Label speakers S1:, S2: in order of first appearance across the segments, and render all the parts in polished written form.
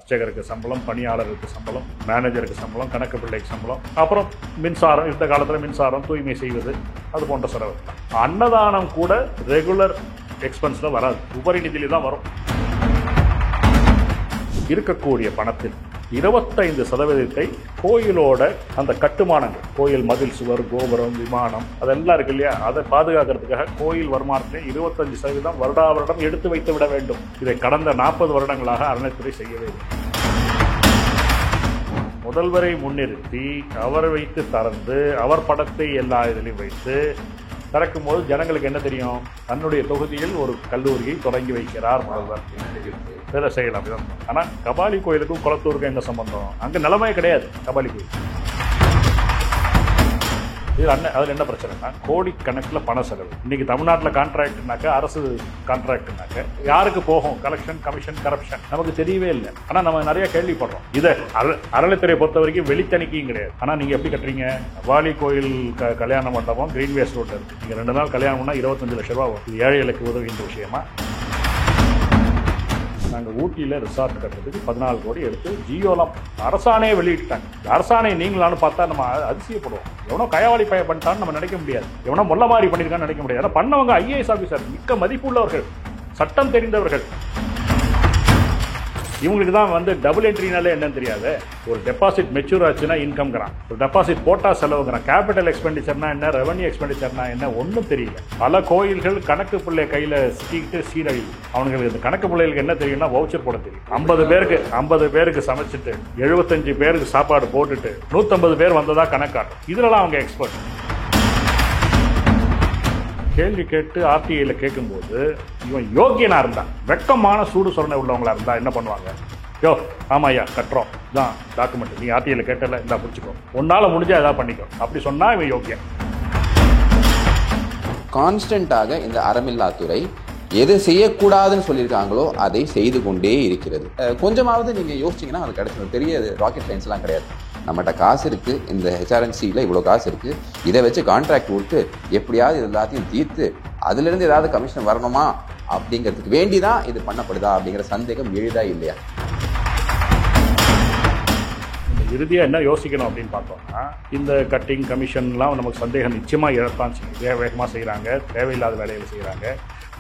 S1: அர்ச்சகருக்கு சம்பளம், பணியாளருக்கு சம்பளம், மேனேஜருக்கு சம்பளம், கணக்கு பிள்ளைக்கு சம்பளம், அப்புறம் மின்சாரம், இந்த காலத்தில் மின்சாரம், தூய்மை செய்வது, அது போன்ற செலவு. அன்னதானம் கூட ரெகுலர் எக்ஸ்பென்ஸில் வராது, உபரி நிதியில தான் வரும். இருக்கக்கூடிய பணத்தில் 25% கோயிலோட அந்த கட்டுமானங்கள், கோயில் மதில் சுவர், கோபுரம், விமானம், அதெல்லாம் இருக்கு இல்லையா, அதை பாதுகாக்கிறதுக்காக கோயில் வருமானத்தில் 25% வருடா வருடம் எடுத்து வைத்து விட வேண்டும். இதை கடந்த 40 வருடங்களாக அறநிலைத்துறை செய்யவே இல்லை. முதல்வரை முன்னிறுத்தி அவர் வைத்து திறந்து அவர் படத்தை எல்லா இதிலையும் வைத்து திறக்கும் போது ஜனங்களுக்கு என்ன தெரியும்? தன்னுடைய தொகுதியில் ஒரு கல்லூரியை தொடங்கி வைக்கிறார் முதல்வர். வேலை செய்யலாம். ஆனால் கபாலி கோயிலுக்கும் குளத்தூருக்கும் என்ன சம்பந்தம்? அங்கே நிலைமை கிடையாது. கபாலி கோயில் இது அதில் என்ன பிரச்சனைனா, கோடிக்கணக்கில் பண செலவு. இன்னைக்கு தமிழ்நாட்டில் கான்ட்ராக்ட்னாக்க, அரசு கான்ட்ராக்ட்னாக்க யாருக்கு போகும்? கலெக்ஷன், கமிஷன், கரப்ஷன் நமக்கு தெரியவே இல்லை. ஆனால் நம்ம நிறைய கேள்விப்படுறோம். இதை அறநிலைத்துறையை பொறுத்த வரைக்கும் வெளித்தணிக்கையும் கிடையாது. ஆனால் நீங்கள் எப்படி கட்டுறீங்க? கபாலி கோயில் கல்யாண மண்டபம் கிரீன்வேஸ் ரோட்டில் இருக்குது. நீங்கள் 2 நாள் கல்யாணம் பண்ணால் 25 லட்ச ரூபா வரும். இது ஏழைகளுக்கு உதவுகின்ற விஷயமா? நாங்கள் ஊட்டியில் ரிசார்ட் கட்டுறதுக்கு 14 கோடி எடுத்து ஜியோலாம் அரசாணையை வெளியிட்டாங்க. அரசாணை நீங்களான்னு பார்த்தா நம்ம அதிசயப்படுவோம். எவனோ கயவாளி பய பண்ணிட்டான்னு நம்ம நினைக்க முடியாது. எவனோ மொல்ல மாதிரி பண்ணியிருக்கான்னு நினைக்க முடியாது. ஆனால் பண்ணவங்க ஐஏஎஸ் ஆஃபீஸர், மிக்க மதிப்பு உள்ளவர்கள், சட்டம் தெரிந்தவர்கள். இவங்களுக்கு தான் டபுள் என்ட்ரினாலே என்னன்னு தெரியாது. ஒரு டெபாசிட் மெச்சூர் ஆச்சுன்னா இன்கம்ங்கிறான், ஒரு டெபாசிட் போட்டா செலவுங்கிறான், கேபிட்டல் எக்ஸ்பெண்டிச்சர்னா என்ன, ரெவன்யூ எக்ஸ்பெண்டிச்சர்னா என்ன, ஒன்றும் தெரியல. பல கோயில்கள் கணக்கு பிள்ளை கையில் சிக்கிட்டு சீரழிவு. அவங்களுக்கு இந்த கணக்கு பிள்ளைகளுக்கு என்ன தெரியும்னா வவுச்சர் போட தெரியும். 50 பேருக்கு சமைச்சிட்டு 75 பேருக்கு சாப்பாடு போட்டுட்டு 150 பேர் வந்ததா கணக்காட்டும். இதுலலாம் அவங்க எக்ஸ்பர்ட். கேள்வி கேட்டு ஆர்டிஐல கேட்கும்போது இவன் யோகியனா இருந்தா, வெக்கமான சூடு சொரணை உள்ளவங்களா இருந்தா என்ன பண்ணுவாங்க? யோ ஆமாய்யா கட்டுறோம், தான் டாக்குமெண்ட், நீ ஆர்டிஐல கேட்டல, இந்தா பிடிச்சிக்கோ, உன்னால முடிஞ்சா ஏதாவது பண்ணிக்கோ, அப்படி சொன்னா இவன் யோகியன்.
S2: கான்ஸ்டன்டாக இந்த அறமில்லாத்துறை எது செய்யக்கூடாதுன்னு சொல்லியிருக்காங்களோ அதை செய்து கொண்டே இருக்கிறது. கொஞ்சமாவது நீங்க யோசிச்சீங்கன்னா அது கிடைச்சது. பெரிய ராக்கெட் சயின்ஸ் எல்லாம் கிடையாது. நம்மகிட்ட காசு இருக்கு, இந்த ஹெச்ஆர்என்சியில் இவ்வளோ காசு இருக்கு, இதை வச்சு கான்ட்ராக்ட் கொடுத்து எப்படியாவது இது எல்லாத்தையும் தீர்த்து அதுலேருந்து ஏதாவது கமிஷன் வரணுமா அப்படிங்கிறதுக்கு வேண்டிதான் இது பண்ணப்படுதா அப்படிங்கிற சந்தேகம் எழுதா இல்லையா?
S1: இறுதியாக என்ன யோசிக்கணும் அப்படின்னு பார்த்தோம்னா, இந்த கட்டிங் கமிஷன்லாம் நமக்கு சந்தேகம் நிச்சயமாக இழத்தான் செய்யும். வேகமாக செய்கிறாங்க, தேவையில்லாத வேலைகளை செய்கிறாங்க,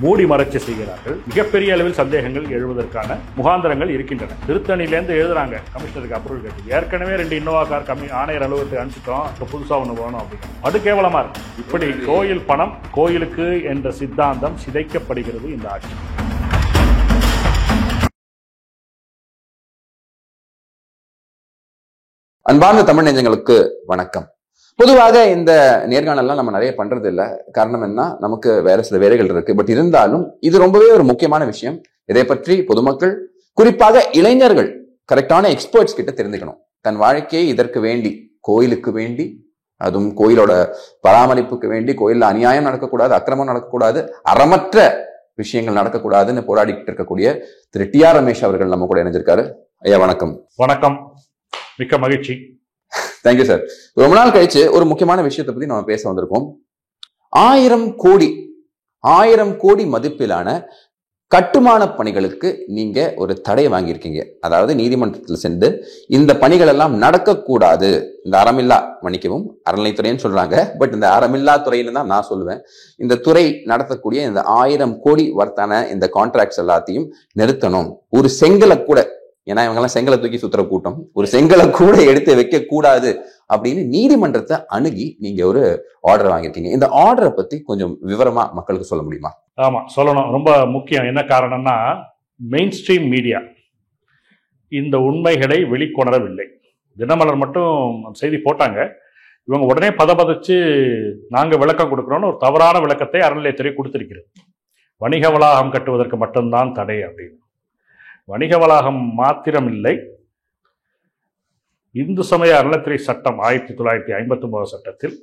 S1: மூடி மறைச்சு செய்கிறார்கள். மிகப்பெரிய அளவில் சந்தேகங்கள் எழுவதற்கான முகாந்திரங்கள் இருக்கின்றன. திருத்தணிலேருந்து எழுதுறாங்க கமிஷனருக்கு அப்ரூவல் கேட்டு. ஏற்கனவே 2 இன்னோவா கார் ஆணையர் அலுவலகத்தை அனுப்பிச்சிட்டோம், இப்போ புதுசாக ஒன்று வேணும் அப்படின்னு. அது கேவலமாக இருக்கு. இப்படி கோயில் பணம் கோயிலுக்கு என்ற சித்தாந்தம் சிதைக்கப்படுகிறது இந்த ஆட்சி.
S2: அன்பார்ந்த தமிழ் நெஞ்சங்களுக்கு வணக்கம். பொதுவாக இந்த நேர்காணல்லாம் நம்ம நிறைய பண்றது இல்லை. காரணம் என்ன, நமக்கு வேற சில வேலைகள் இருக்கு. பட் இருந்தாலும் இது ரொம்பவே ஒரு முக்கியமான விஷயம். இதை பற்றி பொதுமக்கள், குறிப்பாக இளைஞர்கள் கரெக்டான எக்ஸ்பர்ட்ஸ் கிட்ட தெரிஞ்சுக்கணும். தன் வாழ்க்கையை இதற்கு வேண்டி, கோயிலுக்கு வேண்டி, அதுவும் கோயிலோட பராமரிப்புக்கு வேண்டி, கோயில்ல அநியாயம் நடக்கக்கூடாது, அக்கிரமம் நடக்கக்கூடாது, அறமற்ற விஷயங்கள் நடக்கக்கூடாதுன்னு போராடிக்கிட்டு இருக்கக்கூடிய திரு டி ஆர் ரமேஷ் அவர்கள் நம்ம கூட இணைஞ்சிருக்காரு. ஐயா வணக்கம்.
S1: வணக்கம், மிக்க மகிழ்ச்சி.
S2: Thank you sir. ரொம்ப நாள் கழிச்சு ஒரு முக்கியமான விஷயத்தை பத்தி நம்ம பேச வந்திருக்கோம். 1000 கோடி மதிப்பிலான கட்டுமான பணிகளுக்கு நீங்க ஒரு தடை வாங்கியிருக்கீங்க. அதாவது நீதிமன்றத்தில் சென்று இந்த பணிகள் எல்லாம் நடக்கக்கூடாது, இந்த அறமில்லா, மன்னிக்கவும் அறநிலைத்துறைன்னு சொல்றாங்க, பட் இந்த அறமில்லா துறையில தான் நான் சொல்லுவேன், இந்த துறை நடத்தக்கூடிய இந்த 1000 கோடி வர்த்தான இந்த கான்ட்ராக்ட்ஸ் எல்லாத்தையும் நிறுத்தணும். ஒரு செங்கலை கூட, ஏன்னா இவங்கெல்லாம் செங்கலை தூக்கி சுத்துற கூட்டம், ஒரு செங்கலை கூட எடுத்து வைக்க கூடாது அப்படின்னு நீதிமன்றத்தை அணுகி நீங்க ஒரு ஆர்டர் வாங்கியிருக்கீங்க. இந்த ஆர்டரை பத்தி கொஞ்சம் விவரமா மக்களுக்கு சொல்ல முடியுமா?
S1: ஆமா, சொல்லணும். ரொம்ப முக்கியம். என்ன காரணம்னா, மெயின் ஸ்ட்ரீம் மீடியா இந்த உண்மைகளை வெளிக்கொணரவில்லை. தினமலர் மட்டும் செய்தி போட்டாங்க. இவங்க உடனே பதபதச்சு நாங்க விளக்கம் கொடுக்கிறோம்னு ஒரு தவறான விளக்கத்தை அறநிலையத்துறை கொடுத்திருக்கிறது. வணிக வளாகம் கட்டுவதற்கு மட்டும்தான் தடை அப்படின்னு. வணிக வளாகம் மாத்திரமில்லை, இந்து சமய அறநிலையத்துறை சட்டம் 1959 சட்டத்தில்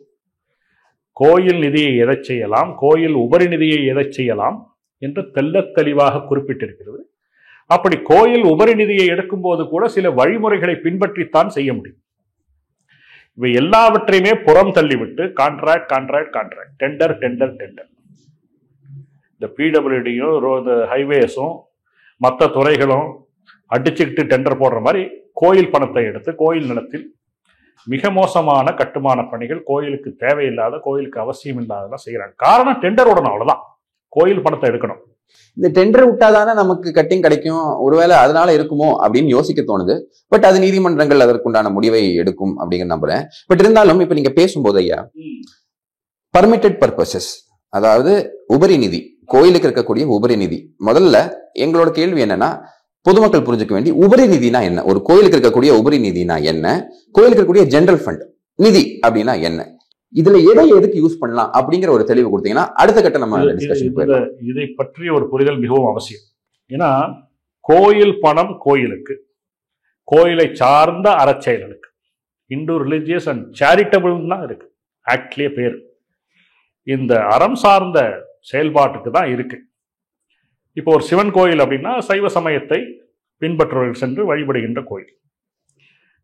S1: கோயில் நிதியை எதை செய்யலாம், கோயில் உபரி நிதியை எதை செய்யலாம் என்று தெள்ளத் தெளிவாக குறிப்பிட்டிருக்கிறது. அப்படி கோயில் உபரி நிதியை எடுக்கும்போது கூட சில வழிமுறைகளை பின்பற்றித்தான் செய்ய முடியும். இவை எல்லாவற்றையுமே புறம் தள்ளிவிட்டு contract contract contract, tender tender tender, இந்த பிடபிள்யூடியும் ஹைவேஸும் மற்ற துறைகளும் அடிச்சுக்கிட்டு டெண்டர் போடுற மாதிரி கோயில் பணத்தை எடுத்து கோயில் நிலத்தில் மிக மோசமான கட்டுமான பணிகள், கோயிலுக்கு தேவையில்லாத, கோயிலுக்கு அவசியம் இல்லாதெல்லாம் செய்யறாங்க. காரணம் டெண்டர் விடணும், அவ்வளவுதான். கோயில் பணத்தை எடுக்கணும்.
S2: இந்த டெண்டர் விட்டாதானே நமக்கு கட்டிங் கிடைக்கும், ஒருவேளை அதனால இருக்குமோ அப்படின்னு யோசிக்க தோணுது. பட் அது நீதிமன்றங்கள் அதற்குண்டான முடிவை எடுக்கும் அப்படிங்கிற நம்புறேன். பட் இருந்தாலும் இப்ப நீங்க பேசும்போது ஐயா, பர்மிட்டட் பர்பசஸ், அதாவது உபரி நிதி, கோயிலுக்கு இருக்கக்கூடிய உபரி நிதி, முதல்ல எங்களோட கேள்வி என்னன்னா, பொதுமக்கள் புரிஞ்சுக்க வேண்டி உபரி நிதினா என்ன, ஒரு கோயிலுக்கு இருக்கக்கூடிய உபரி நிதினா என்ன, கோயிலுக்கு இருக்கக்கூடிய ஜெனரல் ஃபண்ட் நிதி அப்படின்னா என்ன, இதுல எதை எதுக்கு யூஸ் பண்ணலாம் அப்படிங்கிற ஒரு தெளிவு கொடுத்தீங்கன்னா அடுத்த கட்ட நம்ம டிஸ்கஷன் போயிடலாம்.
S1: இதை பற்றிய ஒரு புரிதல் மிகவும் அவசியம். ஏன்னா கோயில் பணம் கோயிலுக்கு, கோயிலை சார்ந்த அறச்செயலுக்கு, இந்து ரிலிஜியஸ் அண்ட் சேரிட்டபிள் தான் இருக்கு ஆக்ட்லயே பேர். இந்த அறம் சார்ந்த செயல்பாட்டுக்கு தான் இருக்கு. இப்போ ஒரு சிவன் கோயில் அப்படின்னா சைவ சமயத்தை பின்பற்றுவர்கள் சென்று வழிபடுகின்ற கோயில்.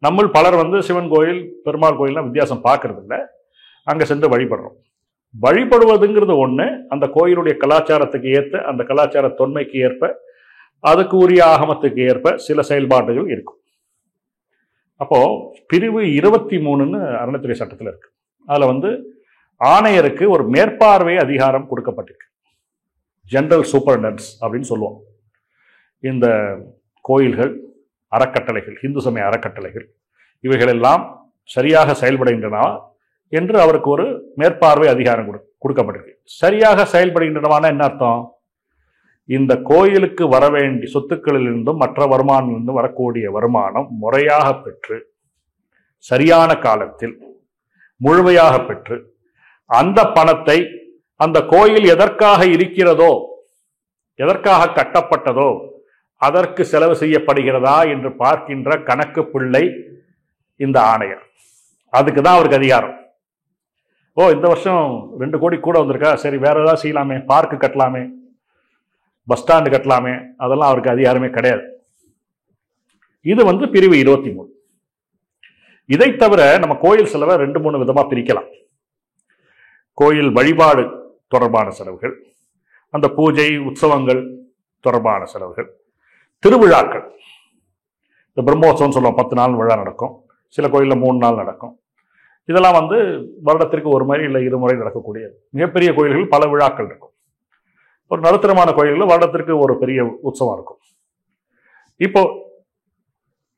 S1: நம்ம பலர் சிவன் கோயில் பெருமாள் கோயில்லாம் வித்தியாசம் பார்க்கறது இல்லை, அங்கே சென்று வழிபடுறோம். வழிபடுவதுங்கிறது ஒன்று, அந்த கோயிலுடைய கலாச்சாரத்துக்கு ஏற்ப, அந்த கலாச்சார தொன்மைக்கு ஏற்ப, அதுக்கு உரிய ஆகமத்துக்கு ஏற்ப சில செயல்பாடுகள் இருக்கும். அப்போ பிரிவு 23 அறநிலைத்துறை சட்டத்தில் இருக்கு. அதில் ஆணையருக்கு ஒரு மேற்பார்வை அதிகாரம் கொடுக்கப்பட்டிருக்கு. ஜெனரல் சூப்பரண்டன்ஸ் அப்படின்னு சொல்லுவோம். இந்த கோயில்கள், அறக்கட்டளைகள், இந்து சமய அறக்கட்டளைகள் இவைகளெல்லாம் சரியாக செயல்படுகின்றன என்று அவருக்கு ஒரு மேற்பார்வை அதிகாரம் கொடுக்கப்பட்டிருக்கு. சரியாக செயல்படுகின்றனவான என்ன அர்த்தம்? இந்த கோயிலுக்கு வர வேண்டிய சொத்துக்களிலிருந்தும் மற்ற வருமானங்களிலிருந்தும் வரக்கூடிய வருமானம் முறையாக பெற்று, சரியான காலத்தில் முழுமையாக பெற்று, அந்த பணத்தை அந்த கோயில் எதற்காக இருக்கிறதோ, எதற்காக கட்டப்பட்டதோ அதற்கு செலவு செய்யப்படுகிறதா என்று பார்க்கின்ற கணக்கு பிள்ளை இந்த ஆணையர். அதுக்கு தான் அவருக்கு அதிகாரம். இந்த வருஷம் 2 கோடி கூட வந்திருக்கா, சரி வேற ஏதாவது செய்யலாமே, பார்க்கு கட்டலாமே, பஸ் ஸ்டாண்டு கட்டலாமே, அதெல்லாம் அவருக்கு அதிகாரமே கிடையாது. இது பிரிவு 23. இதை தவிர நம்ம கோயில் செலவை 2-3 விதமா பிரிக்கலாம். கோயில் வழிபாடு தொடர்பான செலவுகள், அந்த பூஜை உற்சவங்கள் தொடர்பான செலவுகள், திருவிழாக்கள், இந்த பிரம்மோற்சவம் சொல்லுவோம், 10 நாள் விழா நடக்கும், சில கோயிலில் 3 நாள் நடக்கும். இதெல்லாம் வருடத்திற்கு ஒரு முறை இல்லை 2 முறை நடக்கக்கூடியது. மிகப்பெரிய கோயில்கள் பல விழாக்கள் இருக்கும். ஒரு நடுத்தரமான கோயில்கள் வருடத்திற்கு ஒரு பெரிய உற்சவம் இருக்கும். இப்போ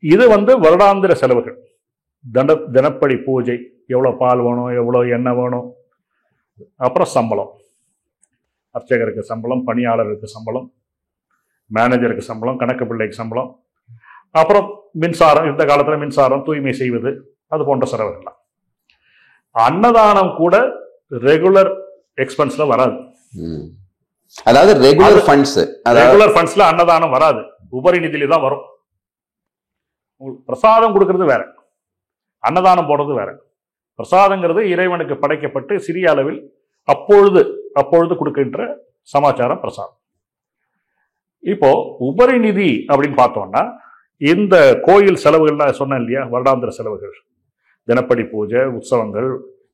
S1: இது வருடாந்திர செலவுகள். தினப்படி பூஜை, எவ்வளோ பால் வேணும், எவ்வளோ எண்ணெய் வேணும், அப்புறம் சம்பளம், அர்ச்சகருக்கு சம்பளம், பணியாளருக்கு சம்பளம், மேனேஜருக்கு சம்பளம், கணக்கு பிள்ளைக்கு சம்பளம், அப்புறம் மின்சாரம், இந்த காலத்தில் மின்சாரம், தூய்மை செய்வது, அது போன்ற செலவுகள்லாம். அன்னதானம் கூட ரெகுலர் எக்ஸ்பென்ஸ்ல வராது.
S2: அதாவது ரெகுலர் ஃபண்ட்ஸ்ல
S1: அன்னதானம் வராது, உபரி நிதியில தான் வரும். பிரசாதம் கொடுக்கறது வேற, அன்னதானம் போடுறது வேற. பிரசாதங்கிறது இறைவனுக்கு படைக்கப்பட்டு சிறிய அளவில் அப்பொழுது கொடுக்கின்ற சமாச்சாரம் பிரசாதம். இப்போ உபரி நிதி அப்படின்னு பார்த்தோம்னா இந்த கோயில் செலவுகள் சொன்னேன் இல்லையா, வருடாந்திர செலவுகள், தினப்படி பூஜை, உற்சவங்கள்,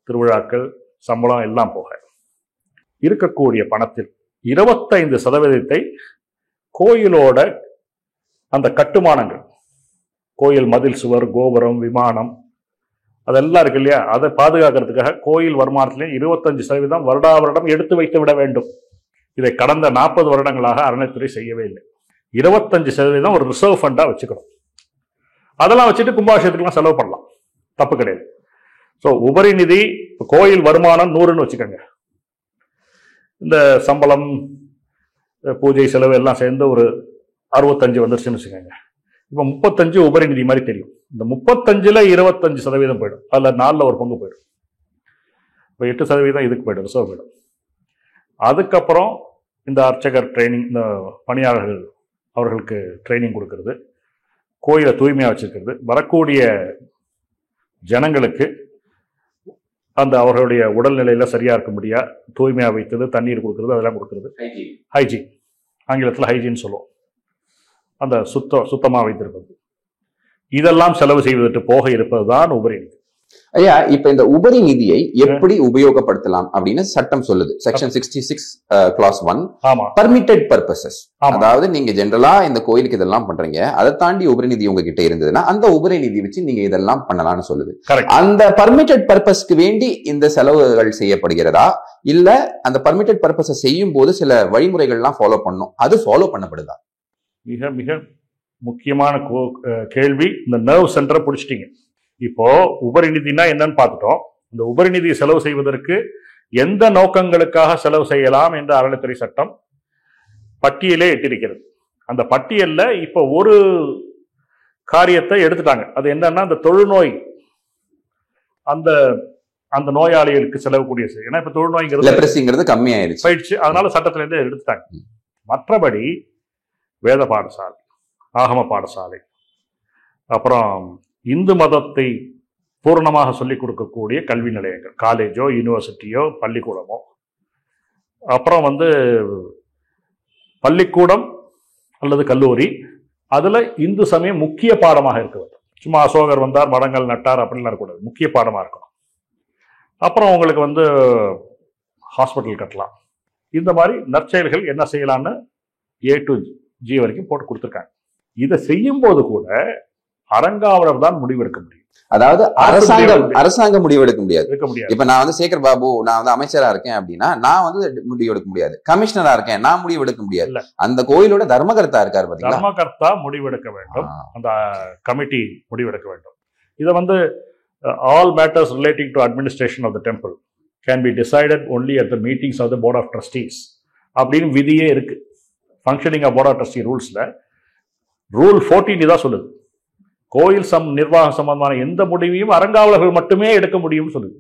S1: திருவிழாக்கள், சம்பளம் எல்லாம் போக இருக்கக்கூடிய பணத்தில் 25% கோயிலோட அந்த கட்டுமானங்கள், கோயில் மதில் சுவர், கோபுரம், விமானம், அதெல்லாம் இருக்கு இல்லையா, அதை பாதுகாக்கிறதுக்காக கோயில் வருமானத்திலே 25% வருடா வருடம் எடுத்து வைத்து விட வேண்டும். இதை கடந்த 40 வருடங்களாக அறநிலைத்துறை செய்யவே இல்லை. 25% ஒரு ரிசர்வ் ஃபண்டா வச்சுக்கணும். அதெல்லாம் வச்சுட்டு கும்பாபிஷேகத்துக்குலாம் செலவு பண்ணலாம், தப்பு கிடையாது. ஸோ உபரி நிதி, கோயில் வருமானம் 100ன்னு வச்சுக்கோங்க, இந்த சம்பளம், பூஜை செலவு எல்லாம் சேர்ந்து ஒரு 65 வந்துருச்சுன்னு வச்சுக்கோங்க. இப்போ 35 உபரி நிதி மாதிரி தெரியும். இந்த 35ல் 25% போயிடும், அதில் 4ல் ஒரு பங்கு போயிடும். இப்போ 8% இதுக்கு போயிடும், ரிசர்வ் போயிடும். அதுக்கப்புறம் இந்த அர்ச்சகர் ட்ரைனிங், இந்த பணியாளர்கள் அவர்களுக்கு ட்ரைனிங் கொடுக்கறது, கோயிலை தூய்மையாக வச்சிருக்கிறது, வரக்கூடிய ஜனங்களுக்கு அந்த அவர்களுடைய உடல்நிலையில சரியா இருக்க முடியா தூய்மையாக வைத்தது, தண்ணீர் கொடுக்கறது, அதெல்லாம் கொடுக்கறது, ஹைஜீன், ஆங்கிலத்தில் ஹைஜீன் சொல்லுவோம். அந்த சுத்தமாக வைத்திருப்பது, இதெல்லாம் செலவு செய்வதற்கு போக இருப்பது தான் உபரி நிதி.
S2: ஐயா, இப்ப இந்த உபரி நிதியை எப்படி உபயோகப்படுத்தலாம் அப்படின்னு சட்டம் சொல்லுது. Section 66 clause 1 permitted purposes. அதாவது நீங்க ஜெனரலா இந்த கோயிலுக்கு இதெல்லாம் பண்றீங்க, அதை தாண்டி உபரி நிதி உங்ககிட்ட இருந்ததுன்னா அந்த உபரி நிதி வச்சு நீங்க இதெல்லாம் பண்ணலாம்னு சொல்லுது. அந்த பர்மிட்டட் பர்பஸ்க்கு வேண்டி இந்த செலவுகள் செய்யப்படுகிறதா, இல்ல அந்த பர்மிட்டட் பர்பஸை செய்யும் போது சில வழிமுறைகள்லாம் ஃபாலோ பண்ணும், அது ஃபாலோ பண்ணப்படுதா?
S1: மிக மிக முக்கியமான கேள்வி. இந்த நர்வ் சென்டரை பிடிச்சிட்டீங்க. இப்போ உபரி நிதினா என்னன்னு பார்த்துட்டோம். இந்த உபரி நிதியை செலவு செய்வதற்கு எந்த நோக்கங்களுக்காக செலவு செய்யலாம் என்று அறநிலைத்துறை சட்டம் பட்டியலே இட்டிருக்கிறது. அந்த பட்டியல்ல இப்போ ஒரு காரியத்தை எடுத்துட்டாங்க. அது என்னன்னா, அந்த தொழுநோய், அந்த அந்த நோயாளிகளுக்கு செலவுக்கூடிய, ஏன்னா இப்ப தொழுநோய்ங்கிறது
S2: கம்மியாயிருச்சு
S1: போயிடுச்சு, அதனால சட்டத்துல இருந்து எடுத்துட்டாங்க. மற்றபடி வேத பாடசாலை, ஆகம பாடசாலை, அப்புறம் இந்து மதத்தை பூரணமாக சொல்லிக் கொடுக்கக்கூடிய கல்வி நிலையங்கள், காலேஜோ யூனிவர்சிட்டியோ பள்ளிக்கூடமோ, அப்புறம் பள்ளிக்கூடம் அல்லது கல்லூரி, அதுல இந்து சமயம் முக்கிய பாடமாக இருக்க வேண்டும். சும்மா அசோகர் வந்தார் மடங்கள் நட்டார் அப்படின்லாம் இருக்கக்கூடாது, முக்கிய பாடமாக இருக்கணும். அப்புறம் உங்களுக்கு ஹாஸ்பிட்டல் கட்டலாம். இந்த மாதிரி நற்செயல்கள் என்ன செய்யலான்னு A to G வரைக்கும் போட்டு கொடுத்துருக்காங்க. இதை செய்யும் போது கூட அறங்காவலர் தான் முடிவெடுக்க முடியும்.
S2: அதாவது அரசாங்கம் முடிவெடுக்க முடியாது. இப்ப நான் சேகர் பாபு, நான் அமைச்சரா இருக்கேன் அப்படின்னா நான் முடிவெடுக்க முடியாது. கமிஷனரா இருக்கேன், நான் முடிவெடுக்க முடியாது. அந்த கோயிலோட தர்மகர்த்தா இருக்காரு பாத்தீங்களா,
S1: தர்மகர்த்தா முடிவெடுக்க வேண்டும், அந்த கமிட்டி முடிவெடுக்க வேண்டும். இதை all matters relating to administration of the temple can be decided only at the meetings of the board of trustees அப்படின்னு விதியே இருக்கு. Functioning of board of trustee ரூல்ஸ்ல ரூல் 14 தான் சொல்லுது. கோயில் நிர்வாகம் சம்பந்தமான எந்த முடிவையும் அறங்காவலர்கள் மட்டுமே எடுக்க முடியும்னு சொல்லுது.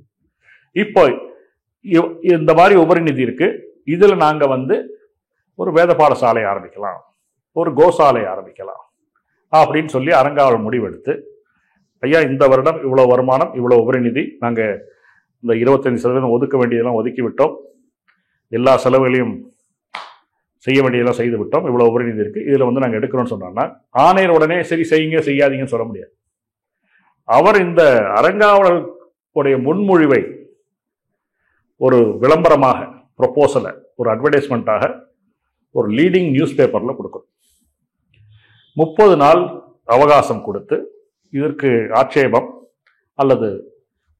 S1: இப்போ இந்த மாதிரி உபரி நிதி இருக்கு, இதுல நாங்க ஒரு வேத பாடசாலை ஆரம்பிக்கலாம், ஒரு கோசாலை ஆரம்பிக்கலாம் அப்படின்னு சொல்லி அறங்காவலர் முடிவெடுத்து, ஐயா இந்த வருடம் இவ்வளவு வருமானம், இவ்வளவு உபரி நிதி, நாங்க இந்த 25% ஒதுக்க வேண்டியதெல்லாம் ஒதுக்கி விட்டோம், எல்லா செலவுகளையும் செய்ய வேண்டியதெல்லாம் செய்து விட்டோம், இவ்வளவு உபரி நிதி இருக்கு, இதுல நாங்க எடுக்கிறோம்னு சொன்னோம்னா ஆணையர் உடனே சரி செய்யுங்க செய்யாதீங்கன்னு சொல்ல முடியாது. அவர் இந்த அறங்காவலருடைய முன்மொழிவை ஒரு விளம்பரமாக, ப்ரொபோசலை ஒரு அட்வர்டைஸ்மெண்ட்டாக ஒரு லீடிங் நியூஸ் பேப்பர்ல கொடுக்கணும். 30 நாள் அவகாசம் கொடுத்து இதற்கு ஆட்சேபம் அல்லது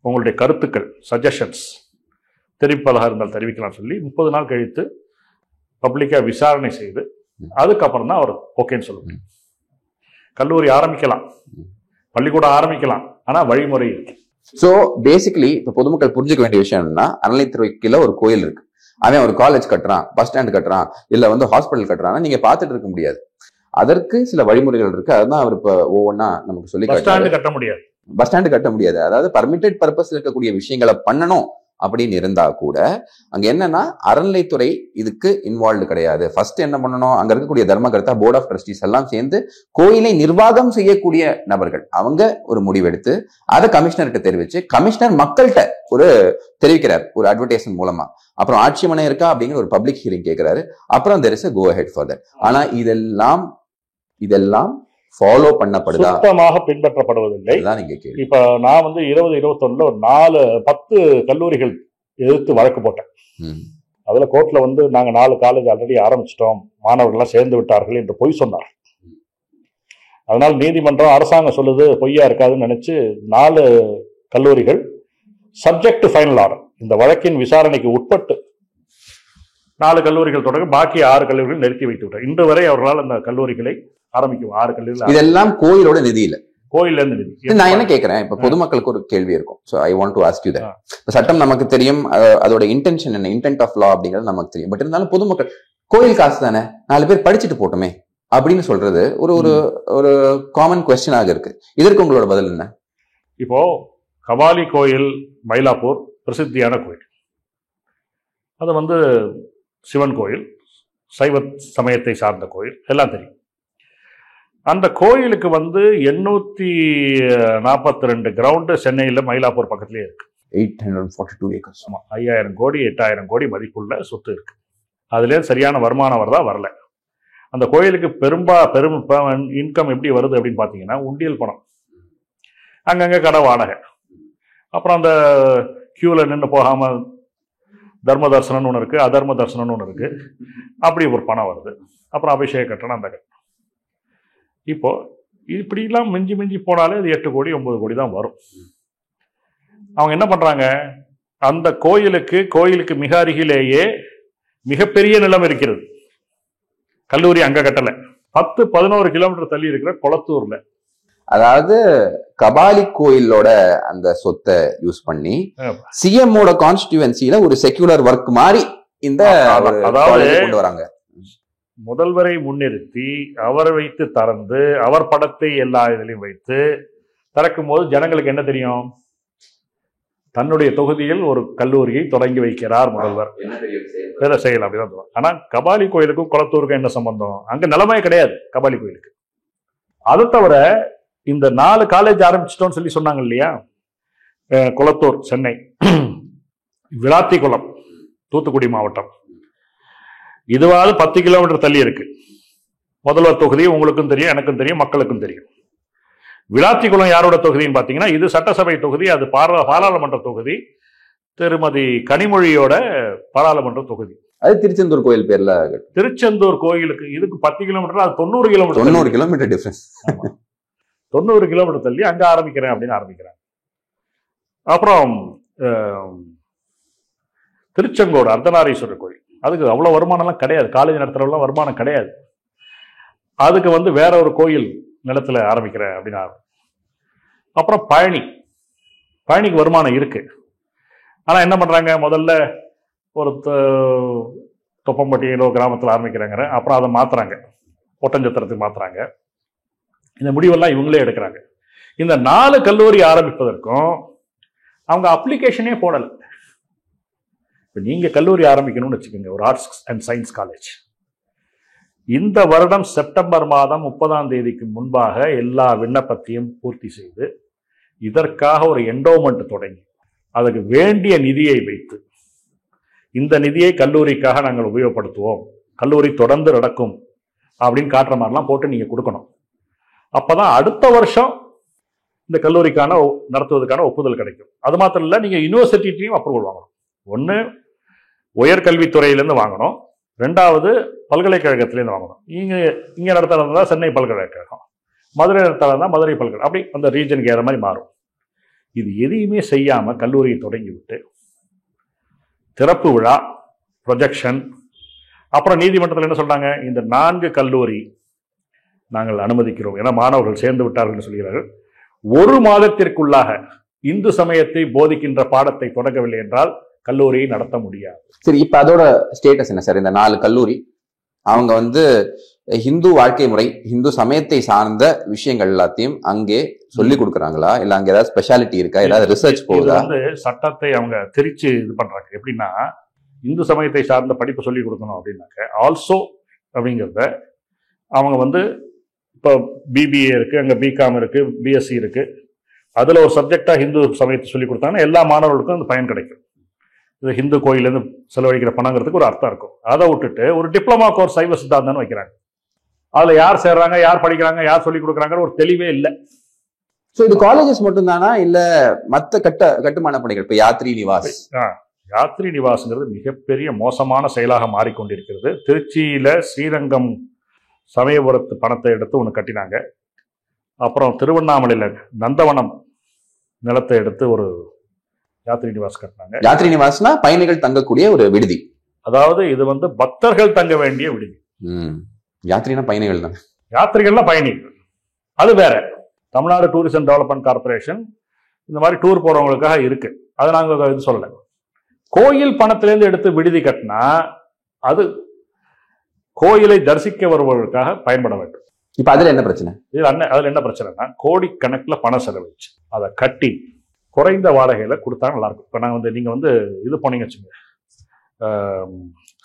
S1: உங்களுடைய கருத்துக்கள், சஜஷன்ஸ் தெரிவிப்பதாக இருந்தால் தெரிவிக்கலாம் சொல்லி 30 நாள் கழித்து பப்ளிக்கா விசாரணை செய்து அதுக்கப்புறம் தான் அவர் ஓகேன்னு சொல்லுவாங்க. கல்லூரி ஆரம்பிக்கலாம், பள்ளிக்கூடம் ஆரம்பிக்கலாம், ஆனா வழிமுறை இருக்கு.
S2: சோ பேசிக்கலி இப்ப பொதுமக்கள் புரிஞ்சுக்க வேண்டிய விஷயம் என்னன்னா, அறநிலைத்துறைக்குள்ள ஒரு கோயில் இருக்கு, அவன் ஒரு காலேஜ் கட்டுறான், பஸ் ஸ்டாண்ட் கட்டுறான், இல்ல ஹாஸ்பிட்டல் கட்டுறான், நீங்க பாத்துட்டு இருக்க முடியாது. அதற்கு சில வழிமுறைகள் இருக்கு. அதுதான் அவர் இப்ப ஒவ்வொன்னா நமக்கு சொல்லி.
S1: பஸ் ஸ்டாண்ட் கட்ட முடியாது,
S2: பஸ் ஸ்டாண்ட் கட்ட முடியாது. அதாவது பர்மிட்டட் பர்பஸ் இருக்கக்கூடிய விஷயங்களை பண்ணணும் அப்படின்னு இருந்தா கூட அங்க என்னன்னா அறநிலைத்துறை இதுக்கு இன்வால்வ்டு கிடையாது. ஃபர்ஸ்ட் என்ன பண்ணணும், அங்க இருக்கக்கூடிய தர்மகர்த்தா, போர்ட் ஆஃப் ட்ரஸ்டீஸ் எல்லாம் சேர்ந்து கோயிலை நிர்வாகம் செய்யக்கூடிய நபர்கள் அவங்க ஒரு முடிவெடுத்து அதை கமிஷனர்கிட்ட தெரிவிச்சு, கமிஷனர் மக்கள்கிட்ட ஒரு தெரிவிக்கிறார் ஒரு அட்வர்டைஸ்மெண்ட் மூலமா. அப்புறம் ஆட்சி மனை இருக்கா அப்படிங்கிற ஒரு பப்ளிக் ஹியரிங் கேட்கிறாரு. அப்புறம் there is a go ahead for that. ஆனா இதெல்லாம் ஃபாலோ பண்ணப்படுதா?
S1: சுத்தமாக பின்பற்றப்படுவதில்லை. இப்ப நான் 2021 ஒரு 10 கல்லூரிகள் எதிர்த்து வழக்கு போட்டேன். அதுல கோர்ட்ல நாங்க 4 காலேஜ் ஆல்ரெடி ஆரம்பிச்சிட்டோம், மாணவர்கள் எல்லாம் சேர்ந்து விட்டார்கள் என்று பொய் சொன்னார். அதனால நீதிமன்றம் அரசாங்கம் சொல்லுது பொய்யா இருக்காதுன்னு நினைச்சு 4 கல்லூரிகள் சப்ஜெக்ட் டு ஃபைனல் ஆர்டர், இந்த வழக்கின் விசாரணைக்கு உட்பட்டு 4 கல்லூரிகள் தொடங்க பாக்கி 6 கல்லூரிகள் நிறுத்தி வைத்து விட்டார். இன்று வரை அவர்களால் அந்த கல்லூரிகளை ஆரம்பிக்கும் 6 கல்லூரிகள்.
S2: இதெல்லாம் கோயிலோட நிதி இல்ல,
S1: கோயில்ல இருந்து நிதி.
S2: நான் என்ன கேட்கிறேன், இப்ப பொதுமக்களுக்கு ஒரு கேள்வி இருக்கும். So I want to ask you that. சட்டம் நமக்கு தெரியும், அதோட இன்டென்ஷன் என்ன, இன்டென்ட் ஆஃப் லா அப்படிங்கிறது நமக்கு தெரியும். பட் இருந்தாலும் பொதுமக்கள் கோயில் காசு தானே 4 பேர் படிச்சுட்டு போட்டோமே அப்படின்னு சொல்றது ஒரு ஒரு காமன் கொஸ்டினாக இருக்கு. இதற்கு உங்களோட பதில் என்ன?
S1: இப்போ கபாலி கோயில் மயிலாப்பூர் பிரசித்தியான கோயில், அது சிவன் கோயில், சைவ சமயத்தை சார்ந்த கோயில், எல்லாம் தெரியும். அந்த கோயிலுக்கு 842 கிரவுண்டு சென்னையில் மயிலாப்பூர் பக்கத்திலே இருக்கு.
S2: 842 ஏக்கர்ஸ்.
S1: 5000 கோடி 8000 கோடி மதிப்புள்ள சொத்து இருக்கு. அதுல சரியான வருமானம் வரல. அந்த கோயிலுக்கு பெரும் இன்கம் எப்படி வருது அப்படின்னு பாத்தீங்கன்னா, உண்டியல் பணம், அங்கங்க கடை வாடகை, அப்புறம் அந்த கியூவில் நின்று போகாமல் தர்ம தர்சனம்னு ஒன்று இருக்குது, அதர்ம தர்சனம்னு ஒன்று இருக்குது. அப்படி ஒரு பணம் வருது. அப்புறம் அபிஷேக கட்டணம், அந்த கட்டணம். இப்போ இப்படிலாம் மிஞ்சி மிஞ்சி போனாலே அது 8 கோடி 9 கோடி தான் வரும். அவங்க என்ன பண்ணுறாங்க, அந்த கோயிலுக்கு மிக அருகிலேயே மிகப்பெரிய நிலம் இருக்கிறது. கல்லூரி அங்கே கட்டலை, 10-11 கிலோமீட்டர் தள்ளி இருக்கிற கொளத்தூர்ல.
S2: அதாவது கபாலி கோயிலோட அந்த சொத்தை யூஸ் பண்ணி சிஎம்மோட கான்ஸ்டிடுவன்சில ஒரு செக்யூலர் ஒர்க் மாதிரி இந்த
S1: அதாவது
S2: கொண்டு வராங்க.
S1: முதல்வரை முன்னிறுத்தி அவரை வைத்து திறந்து அவர் படத்தை எல்லா இதுலையும் வைத்து திறக்கும் போது ஜனங்களுக்கு என்ன தெரியும், தன்னுடைய தொகுதியில் ஒரு கல்லூரியை தொடங்கி வைக்கிறார் முதல்வர். வேற செயல் அப்படிதான் சொல்லுவாங்க. ஆனா கபாலி கோயிலுக்கும் குளத்தூருக்கும் என்ன சம்பந்தம்? அங்க நிலைமையே கிடையாது கபாலி கோயிலுக்கு. அதை தவிர இந்த 4 காலேஜ் ஆரம்பிச்சிட்டோம்னு சொல்லி சொன்னாங்க இல்லையா, குளத்தூர் சென்னை, விளாத்திக்குளம் தூத்துக்குடி மாவட்டம், இதுவாவது 10 கிலோமீட்டர் தள்ளி இருக்கு. முதல்வர் தொகுதி உங்களுக்கும் தெரியும், எனக்கும் தெரியும், மக்களுக்கும் தெரியும். விளாத்திக்குளம் யாரோட தொகுதின்னு பார்த்தீங்கன்னா, இது சட்டசபை தொகுதி, அது பாராளுமன்ற தொகுதி, திருமதி கனிமொழியோட பாராளுமன்ற தொகுதி.
S2: அது திருச்செந்தூர் கோயில் பேர்ல.
S1: திருச்செந்தூர் கோயிலுக்கு இதுக்கு 10 கிலோமீட்டர், அது 90 கிலோமீட்டர்.
S2: 90 kilometre difference.
S1: 90 கிலோமீட்டர் தள்ளி அங்க ஆரம்பிக்கிறேன் அப்படின்னு ஆரம்பிக்கிறாங்க. அப்புறம் திருச்செங்கோடு அர்த்தநாரீஸ்வரர் கோயில், அதுக்கு அவ்வளவு வருமானம்லாம் கிடையாது, காலேஜ் நடத்துறவெல்லாம் வருமானம் கிடையாது. அதுக்கு வேற ஒரு கோயில் நிலத்துல ஆரம்பிக்கிறேன் அப்படின்னா. அப்புறம் பழனிக்கு வருமானம் இருக்கு. ஆனா என்ன பண்றாங்க, முதல்ல ஒரு தொப்பம்பட்டியிலோ கிராமத்தில் ஆரம்பிக்கிறாங்க, அப்புறம் அதை மாத்துறாங்க, ஒட்டஞ்சத்திரத்துக்கு மாத்துறாங்க. இந்த முடிவெல்லாம் இவங்களே எடுக்கிறாங்க. இந்த 4 கல்லூரி ஆரம்பிப்பதற்கும் அவங்க அப்ளிகேஷனே போடல. இப்போ நீங்க கல்லூரி ஆரம்பிக்கணும்னு வச்சுக்கோங்க, ஒரு ஆர்ட்ஸ் அண்ட் சயின்ஸ் காலேஜ், இந்த வருடம் செப்டம்பர் மாதம் 30ஆம் தேதிக்கு முன்பாக எல்லா விண்ணப்பத்தையும் பூர்த்தி செய்து இதற்காக ஒரு என்டோமெண்ட் தொடங்கி அதுக்கு வேண்டிய நிதியை வைத்து, இந்த நிதியை கல்லூரிக்காக நாங்கள் உபயோகப்படுத்துவோம், கல்லூரி தொடர்ந்து நடக்கும் அப்படின்னு காட்டுற மாதிரிலாம் போட்டு நீங்க கொடுக்கணும். அப்பதான் அடுத்த வருஷம் இந்த கல்லூரிக்கான நடத்துவதற்கான ஒப்புதல் கிடைக்கும். அது மாத்திரம் இல்லை, நீங்க யூனிவர்சிட்டியும் அப்ரூவல் வாங்கணும். ஒன்று உயர்கல்வித்துறையிலேருந்து வாங்கணும், 2வது பல்கலைக்கழகத்திலேருந்து வாங்கணும். இங்கே நடத்துறதா சென்னை பல்கலைக்கழகம், மதுரை நடத்துறதா மதுரை பல்கலை, அப்படி அந்த ரீஜனுக்கு ஏற மாதிரி மாறும். இது எதையுமே செய்யாம கல்லூரியை தொடங்கி விட்டு திறப்பு விழா, ப்ரொஜெக்ஷன், அப்புறம் நீதிமன்றத்தில் என்ன சொல்றாங்க, இந்த 4 கல்லூரி நாங்கள் அனுமதிக்கிறோம் என மாணவர்கள் சேர்ந்து விட்டார்கள் சொல்கிறார்கள். 1 மாதத்திற்குள்ளாக இந்து சமயத்தை போதிக்கின்ற பாடத்தை தொடங்கவில்லை என்றால் கல்லூரியை நடத்த முடியாது.
S2: சரி, இப்ப அதோட ஸ்டேட்டஸ் என்ன சார்? இந்த 4 கல்லூரி அவங்க ஹிந்து வாழ்க்கை முறை, ஹிந்து சமயத்தை சார்ந்த விஷயங்கள் எல்லாத்தையும் அங்கே சொல்லி கொடுக்குறாங்களா, இல்ல அங்க ஏதாவது ஸ்பெஷாலிட்டி இருக்கா, ஏதாவது ரிசர்ச் போகுதா?
S1: சட்டத்தை அவங்க திரிச்சு இது பண்றாங்க. எப்படின்னா, இந்து சமயத்தை சார்ந்த படிப்பு சொல்லி கொடுக்கணும் அப்படின்னாக்க ஆல்சோ அப்படிங்கிறத அவங்க இப்போ பிபிஏ இருக்கு, அங்க பிகாம் இருக்கு, பிஎஸ்சி இருக்கு, அதுல ஒரு சப்ஜெக்டா ஹிந்து சமயத்தை சொல்லி கொடுத்தாங்கன்னா எல்லா மாணவர்களுக்கும் அந்த பயன் கிடைக்கும். இது ஹிந்து கோயிலேருந்து செலவழிக்கிற பணங்கிறதுக்கு ஒரு அர்த்தம் இருக்கும். அதை விட்டுட்டு ஒரு டிப்ளமா கோர்ஸ் சைவ சித்தாந்தம்னு வைக்கிறாங்க. அதுல யார் சேர்றாங்க, யார் படிக்கிறாங்க, யார் சொல்லி கொடுக்குறாங்கன்னு ஒரு தெளிவே இல்லை.
S2: ஸோ இது காலேஜஸ் மட்டும் தானா, இல்ல மற்ற கட்டுமான பணிகள்? இப்போ யாத்ரி நிவாஸ்,
S1: யாத்ரி நிவாஸ்ங்கிறது மிகப்பெரிய மோசமான செயலாக மாறிக்கொண்டிருக்கிறது. திருச்சியில ஸ்ரீரங்கம் சமயபுரத்து பணத்தை எடுத்து ஒன்று கட்டினாங்க. அப்புறம் திருவண்ணாமலையில நந்தவனம் நிலத்தை எடுத்து ஒரு யாத்ரி நிவாஸ் கட்டினாங்க.
S2: யாத்ரி நிவாஸ்னா பயணிகள் தங்கக்கூடிய ஒரு விடுதி.
S1: அதாவது இது பக்தர்கள் தங்க வேண்டிய விடுதி.
S2: யாத்ரினா பயணிகள் தான்,
S1: யாத்திரிகள்னா பயணிகள், அது வேற. தமிழ்நாடு டூரிசம் டெவலப்மெண்ட் கார்பரேஷன் இந்த மாதிரி டூர் போறவங்களுக்காக இருக்கு, அதை நாங்கள் இது சொல்லலை. கோயில் பணத்திலேருந்து எடுத்து விடுதி கட்டினா அது கோயிலை தரிசிக்க வருபவர்களுக்காக பயன்பட வேண்டும்.
S2: இப்ப அதுல என்ன பிரச்சனை?
S1: அதுல என்ன பிரச்சனைனா, கோடிக்கணக்கில் பணம் செலவழிச்சு அதை கட்டி குறைந்த வாடகையில கொடுத்தா நல்லா இருக்கும். இப்போ நாங்கள் நீங்க இது போனீங்க வச்சுங்க,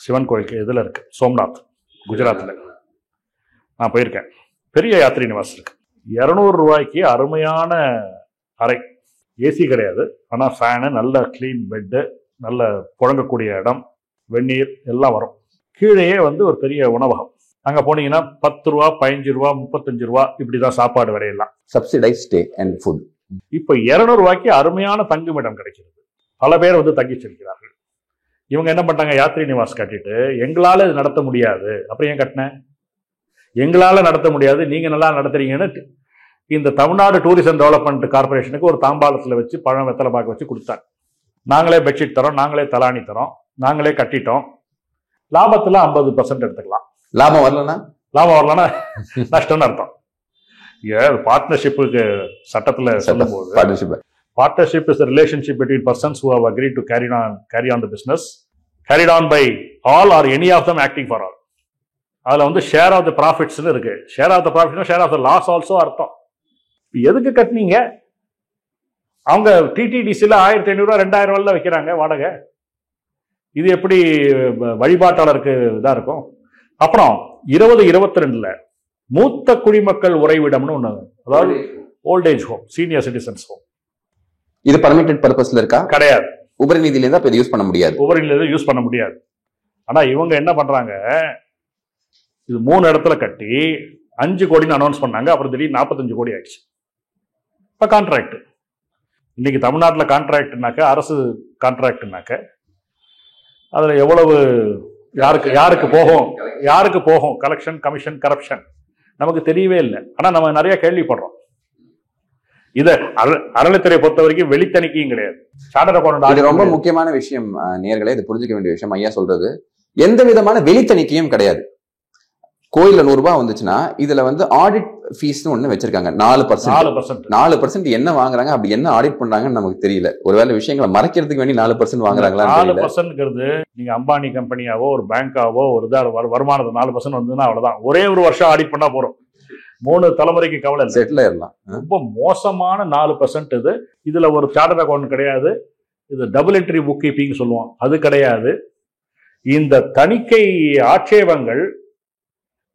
S1: சிவன் கோயிலுக்கு இதுல இருக்கு சோம்நாத், குஜராத்ல நான் போயிருக்கேன். பெரிய யாத்ரி நிவாஸ் இருக்கு, 200 ரூபாய்க்கு அருமையான அறை, ஏசி கிடையாது, ஆனா ஃபேனு, நல்ல கிளீன் பெட்டு, நல்ல புழங்கக்கூடிய இடம், வெந்நீர் எல்லாம் வரும். கீழேயே ஒரு பெரிய உணவகம். அங்க போனீங்கன்னா 10 ரூபா, 15 ரூபா, 35 ரூபா இப்படிதான் சாப்பாடு வரையலாம்.
S2: Subsidise stay and food.
S1: இப்ப 200 ரூபாய்க்கு அருமையான தங்குமிடம் கிடைக்கிறது. பல பேர் வந்து தங்கி செல்கிறார்கள். இவங்க என்ன பண்றாங்க, யாத்ரி நிவாஸ் கட்டிட்டு எங்களால இது நடத்த முடியாது. அப்புறம் ஏன் கட்டின? எங்களால நடத்த முடியாது, நீங்க நல்லா நடத்துறீங்கன்னு இந்த தமிழ்நாடு டூரிசம் டெவலப்மெண்ட் கார்பரேஷனுக்கு ஒரு தாம்பாளத்தில் வச்சு பழம் வெத்தலை பாக்கு வச்சு கொடுத்தாங்க. நாங்களே பெட்ஷீட் தரோம், நாங்களே தலாணி தரோம், நாங்களே கட்டிட்டோம், லாபத்துல 50% எடுத்துக்கலாம்.
S2: லாபம் வரலன்னா
S1: நஷ்டம்னு அர்த்தம். பார்ட்னர்ஷிப்புக்கு சட்டத்துல சொல்லும்போது partnership is the relationship between persons who have agreed to carry on the business carried on by all or any of them acting for all. அதுல வந்து ஷேர் ஆஃப் த ப்ராஃபிட்ஸ்னு இருக்கு. ஷேர் ஆஃப் த ப்ராஃபிட்னா share of the loss also அர்த்தம். எதுக்கு கட்டினீங்க? அவங்க டிடிடிசியில் 1500 2000 வைக்கிறாங்க வாடகை. இது எப்படி வழிபாட்டாளருக்கு இதாக இருக்கும்? அப்புறம் 2022 மூத்த குடிமக்கள் உறைவிடம்னு ஒன்று, அதாவது voltage home, senior citizens home.
S2: இது பர்மிட்டட் பர்பஸ்ல இருக்கா?
S1: கிடையாது.
S2: உபரி நிதியில இருந்தா யூஸ் பண்ண முடியாது.
S1: உபரி நிதியில யூஸ் பண்ண முடியாது. ஆனா இவங்க என்ன பண்றாங்க, இது 3 இடத்துல கட்டி 5 கோடின்னு அனௌன்ஸ் பண்ணாங்க. அப்புறம் திடீர்னு 45 கோடி ஆயிடுச்சு. இப்ப கான்ட்ராக்ட் இன்னைக்கு தமிழ்நாட்டில் கான்ட்ராக்ட்னாக்க, அரசு கான்ட்ராக்ட்னாக்க அதுல எவ்வளவு யாருக்கு போகும் கலெக்ஷன், கமிஷன், கரப்ஷன் நமக்கு தெரியவே இல்லை. ஆனா நம்ம நிறைய கேள்விப்படுறோம். இத அறநிலைத்துறையை பொறுத்த வரைக்கும் வெளித்தணிக்கையும் கிடையாது. சார்ட்டர்ட் அக்கவுண்டன்ட்
S2: ரொம்ப முக்கியமான விஷயம் நேயர்களே, இது புரிஞ்சுக்க வேண்டிய விஷயம். ஐயா சொல்றது எந்த விதமான வெளித்தணிக்கையும் கிடையாது. கோயில்ல 100 ரூபாய் வந்துச்சுன்னா இதுல வந்து ஆடிட் ஃபீஸ் ஒண்ணு வச்சிருக்காங்க. 4% என்ன வாங்குறாங்க, அப்படி என்ன ஆடிட் பண்றாங்கன்னு நமக்கு தெரியல. ஒருவேளை விஷயங்களை மறைக்கிறதுக்கு வேண்டி 4% வாங்குறாங்களா?
S1: 4%ங்கிறது நீங்க அம்பானி கம்பெனியாவோ ஒரு பேங்காவோ ஒரு வருமானத்தை 4% வந்ததுன்னா அவ்வளவுதான். ஒரே ஒரு வருஷம் ஆடிட் பண்ணா போறோம், 3 தலைமுறைக்கு கவலை செட்டில் ஆயிடலாம். ரொம்ப மோசமான 4% இது. இதுல ஒரு சார்ட்டர்ட் அக்கவுண்ட் கிடையாது. இது டபுள் என்ட்ரி புக் கீப்பிங் சொல்லுவோம், அது கிடையாது. இந்த தணிக்கை ஆட்சேபங்கள்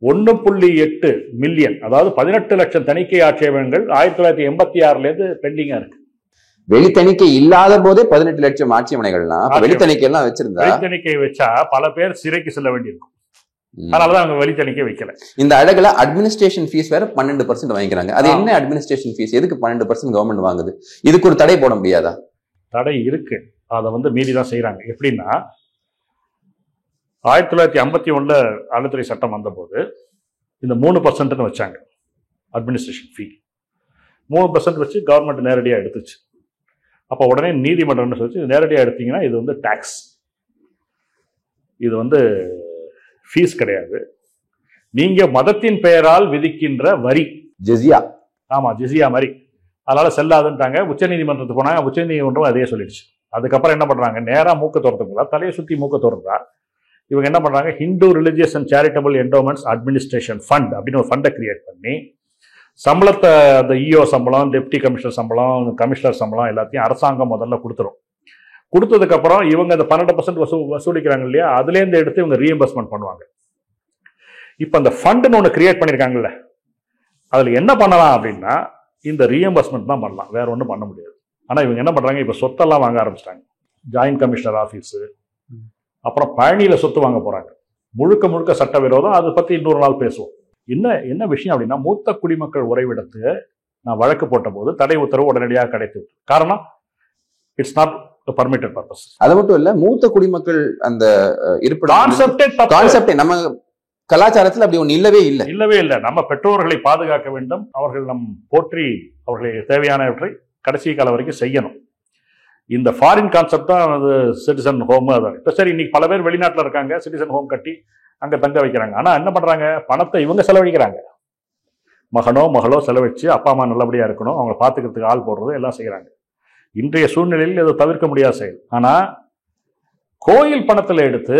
S1: 1.8 மில்லியன், அதாவது 18 லட்சம் தணிக்கை ஆட்சேபங்கள் 1986 பெண்டிங்கா இருக்கு.
S2: வெளித்தணிக்கை இல்லாத போதே 18 லட்சம் ஆட்சேபனைகள்னா வெளித்தணிக்கை எல்லாம் வச்சிருந்தா,
S1: வெளித்தணிக்கை வச்சா பல பேர் சிறைக்கு செல்ல வேண்டியிருக்கும். அதனாலதான் அவங்க வெளித்தணிக்கை வைக்கல.
S2: இந்த அழகுல அட்மினிஸ்ட்ரேஷன் ஃபீஸ் வேற 12% வாங்கிக்கிறாங்க. அது என்ன அட்மினிஸ்ட்ரேஷன் ஃபீஸ்? எதுக்கு 12% கவர்மெண்ட் வாங்குது? இதுக்கு ஒரு தடை போட முடியாதா?
S1: தடை இருக்கு, அதை வந்து மீறிதான் செய்யறாங்க. எப்படின்னா 1951 அறநிலைத்துறை சட்டம் வந்தபோது இந்த 3% வச்சாங்க அட்மினிஸ்ட்ரேஷன் ஃபீ. 3% வச்சு கவர்மெண்ட் நேரடியாக எடுத்துச்சு. அப்போ உடனே நீதிமன்றம் சொல்லிச்சு, இது நேரடியாக எடுத்தீங்கன்னா இது வந்து டாக்ஸ், இது வந்து ஃபீஸ் கிடையாது, நீங்க மதத்தின் பெயரால் விதிக்கின்ற வரி, ஜிஸியா. ஆமா, ஜிஸியா மாதிரி. அதனால செல்லாதுன்ட்டாங்க. உச்சநீதிமன்றத்துக்கு போனாங்க, உச்சநீதிமன்றம் அதே சொல்லிடுச்சு. அதுக்கப்புறம் என்ன பண்றாங்க, நேரா மூக்க தோறதுக்குள்ள தலையை சுத்தி மூக்க தோறதா இவங்க என்ன பண்றாங்க, Hindu religious and charitable endowments administration fund அப்படின்னு ஒரு ஃபண்டை கிரியேட் பண்ணி சம்பளத்தை, அந்த இஓ சம்பளம், டெப்டி கமிஷனர் சம்பளம், கமிஷனர் சம்பளம் எல்லாத்தையும் அரசாங்கம் முதல்ல கொடுத்துரும். கொடுத்ததுக்கு அப்புறம் இவங்க அந்த 12% வசூலிக்கிறாங்க இல்லையா, அதுலேருந்து எடுத்து இவங்க ரீஎம்பர்ஸ்மெண்ட் பண்ணுவாங்க. இப்போ அந்த ஃபண்டுன்னு ஒன்று கிரியேட் பண்ணியிருக்காங்கல்ல, அதில் என்ன பண்ணலாம் அப்படின்னா இந்த ரீஎம்பர்ஸ்மெண்ட் தான் பண்ணலாம், வேற ஒன்றும் பண்ண முடியாது. ஆனால் இவங்க என்ன பண்ணுறாங்க, இப்போ சொத்தெல்லாம் வாங்க ஆரம்பிச்சிட்டாங்க. ஜாயின்ட் கமிஷனர் ஆஃபீஸு, அப்புறம் பழனியில் சொத்து வாங்க போகிறாங்க. முழுக்க முழுக்க சட்டவிரோதம். அதை பற்றி இன்னொரு நாள் பேசுவோம். என்ன விஷயம் அப்படின்னா, மூத்த குடிமக்கள் உறைவிடத்துக்கு நான் வழக்கு போட்ட போது தடை உத்தரவு உடனடியாக கிடைத்து. காரணம், இட்ஸ் நாட் பர்மிட்டட் பர்பஸ். அது
S2: மட்டும் இல்ல, மூத்த குடிமக்கள் அந்த கான்செப்டே நம்ம கலாச்சாரத்தில் அப்படி ஒன்று இல்லவே இல்லை.
S1: நம்ம பெற்றோர்களை பாதுகாக்க வேண்டும், அவர்கள் நம் போற்றி அவர்களுக்கு தேவையானவற்றை கடைசி காலம் வரைக்கும் செய்யணும். இந்த ஃபாரின் கான்செப்ட் தான் அது சிட்டிசன் ஹோம். அதான் இப்போ சரி, இன்னைக்கு பல பேர் வெளிநாட்டில் இருக்காங்க, சிட்டிசன் ஹோம் கட்டி அங்கே தங்க வைக்கிறாங்க. ஆனால் என்ன பண்ணுறாங்க, பணத்தை இவங்க செலவழிக்கிறாங்க. மகளோ செலவழிச்சு அப்பா அம்மா நல்லபடியாக இருக்கணும், அவங்கள பார்த்துக்கிறதுக்கு ஆள் போடுறது எல்லாம் செய்கிறாங்க. இன்றைய சூழ்நிலையில் இதை தவிர்க்க முடியாத செயல். ஆனால் கோயில் பணத்தில் எடுத்து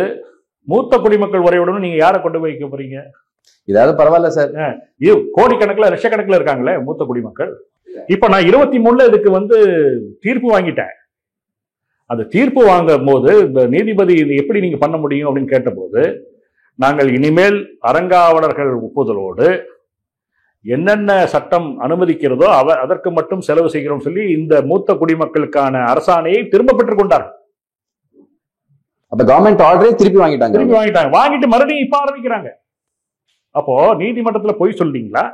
S1: மூத்த குடிமக்கள் உறைவிடணும் நீங்கள் யாரை கொண்டு போய் வைக்க போறீங்க?
S2: இதாவது பரவாயில்ல சார்,
S1: இது கோடிக்கணக்கில் லட்சக்கணக்கில் இருக்காங்களே மூத்த குடிமக்கள். இப்போ நான் 23 இதுக்கு வந்து தீர்ப்பு வாங்கிட்டேன். அந்த தீர்ப்பு வாங்கும் போது இந்த நீதிபதி எப்படி நீங்க பண்ண முடியும் அப்படின்னு கேட்டபோது, நாங்கள் இனிமேல் அறங்காவலர்கள் ஒப்புதலோடு என்னென்ன சட்டம் அனுமதிக்கிறதோ அதற்கு மட்டும் செலவு செய்கிறோம் சொல்லி இந்த மூத்த குடிமக்களுக்கான அரசாணையை திரும்ப பெற்றுக் கொண்டார்கள்.
S2: அப்ப கவர்மெண்ட் ஆர்டரே திருப்பி வாங்கிட்டாங்க.
S1: வாங்கிட்டு மறுபடியும் இப்ப ஆரம்பிக்கிறாங்க. அப்போ நீதிமன்றத்துல போய் சொல்றீங்களா?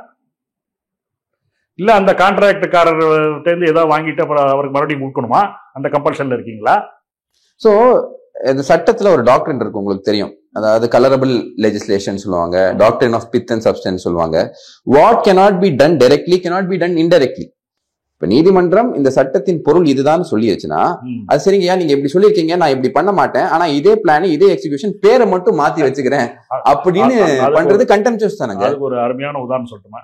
S1: இல்ல அந்த கான்ட்ராக்டுக்காரர்கிட்ட ஏதாவது வாங்கிட்டு அப்புறம் அவருக்கு மறுபடியும் கொடுக்கணுமா? அந்த கம்பல்ஷன்ல இருக்கீங்களா?
S2: ஸோ இந்த சட்டத்துல ஒரு டாக்டரின் இருக்கு, உங்களுக்கு தெரியும். அதாவது கலரபிள் லெஜிஸ்லேஷன் சொல்லுவாங்க, டாக்டரின் ஆஃப் பித் அண்ட் சப்ஸ்டன்ஸ் சொல்லுவாங்க. What cannot be done directly cannot be done indirectly. இப்ப நீதிமன்றம் இந்த சட்டத்தின் பொருள் இதுதான் சொல்லிடுச்சுன்னா, அது சரிங்கய்யா நீங்க இப்படி சொல்லியிருக்கீங்க, நான் இப்படி பண்ண மாட்டேன், ஆனா இதே பிளான் இதே எக்ஸிகியூஷன் பேரை மட்டும் மாத்தி வச்சுக்கிறேன் அப்படின்னு பண்றது கண்டெம்ப்சுவஸ் தானங்க.
S1: அதுக்கு ஒரு அருமையான உதாரணம் சொல்லட்டுமா?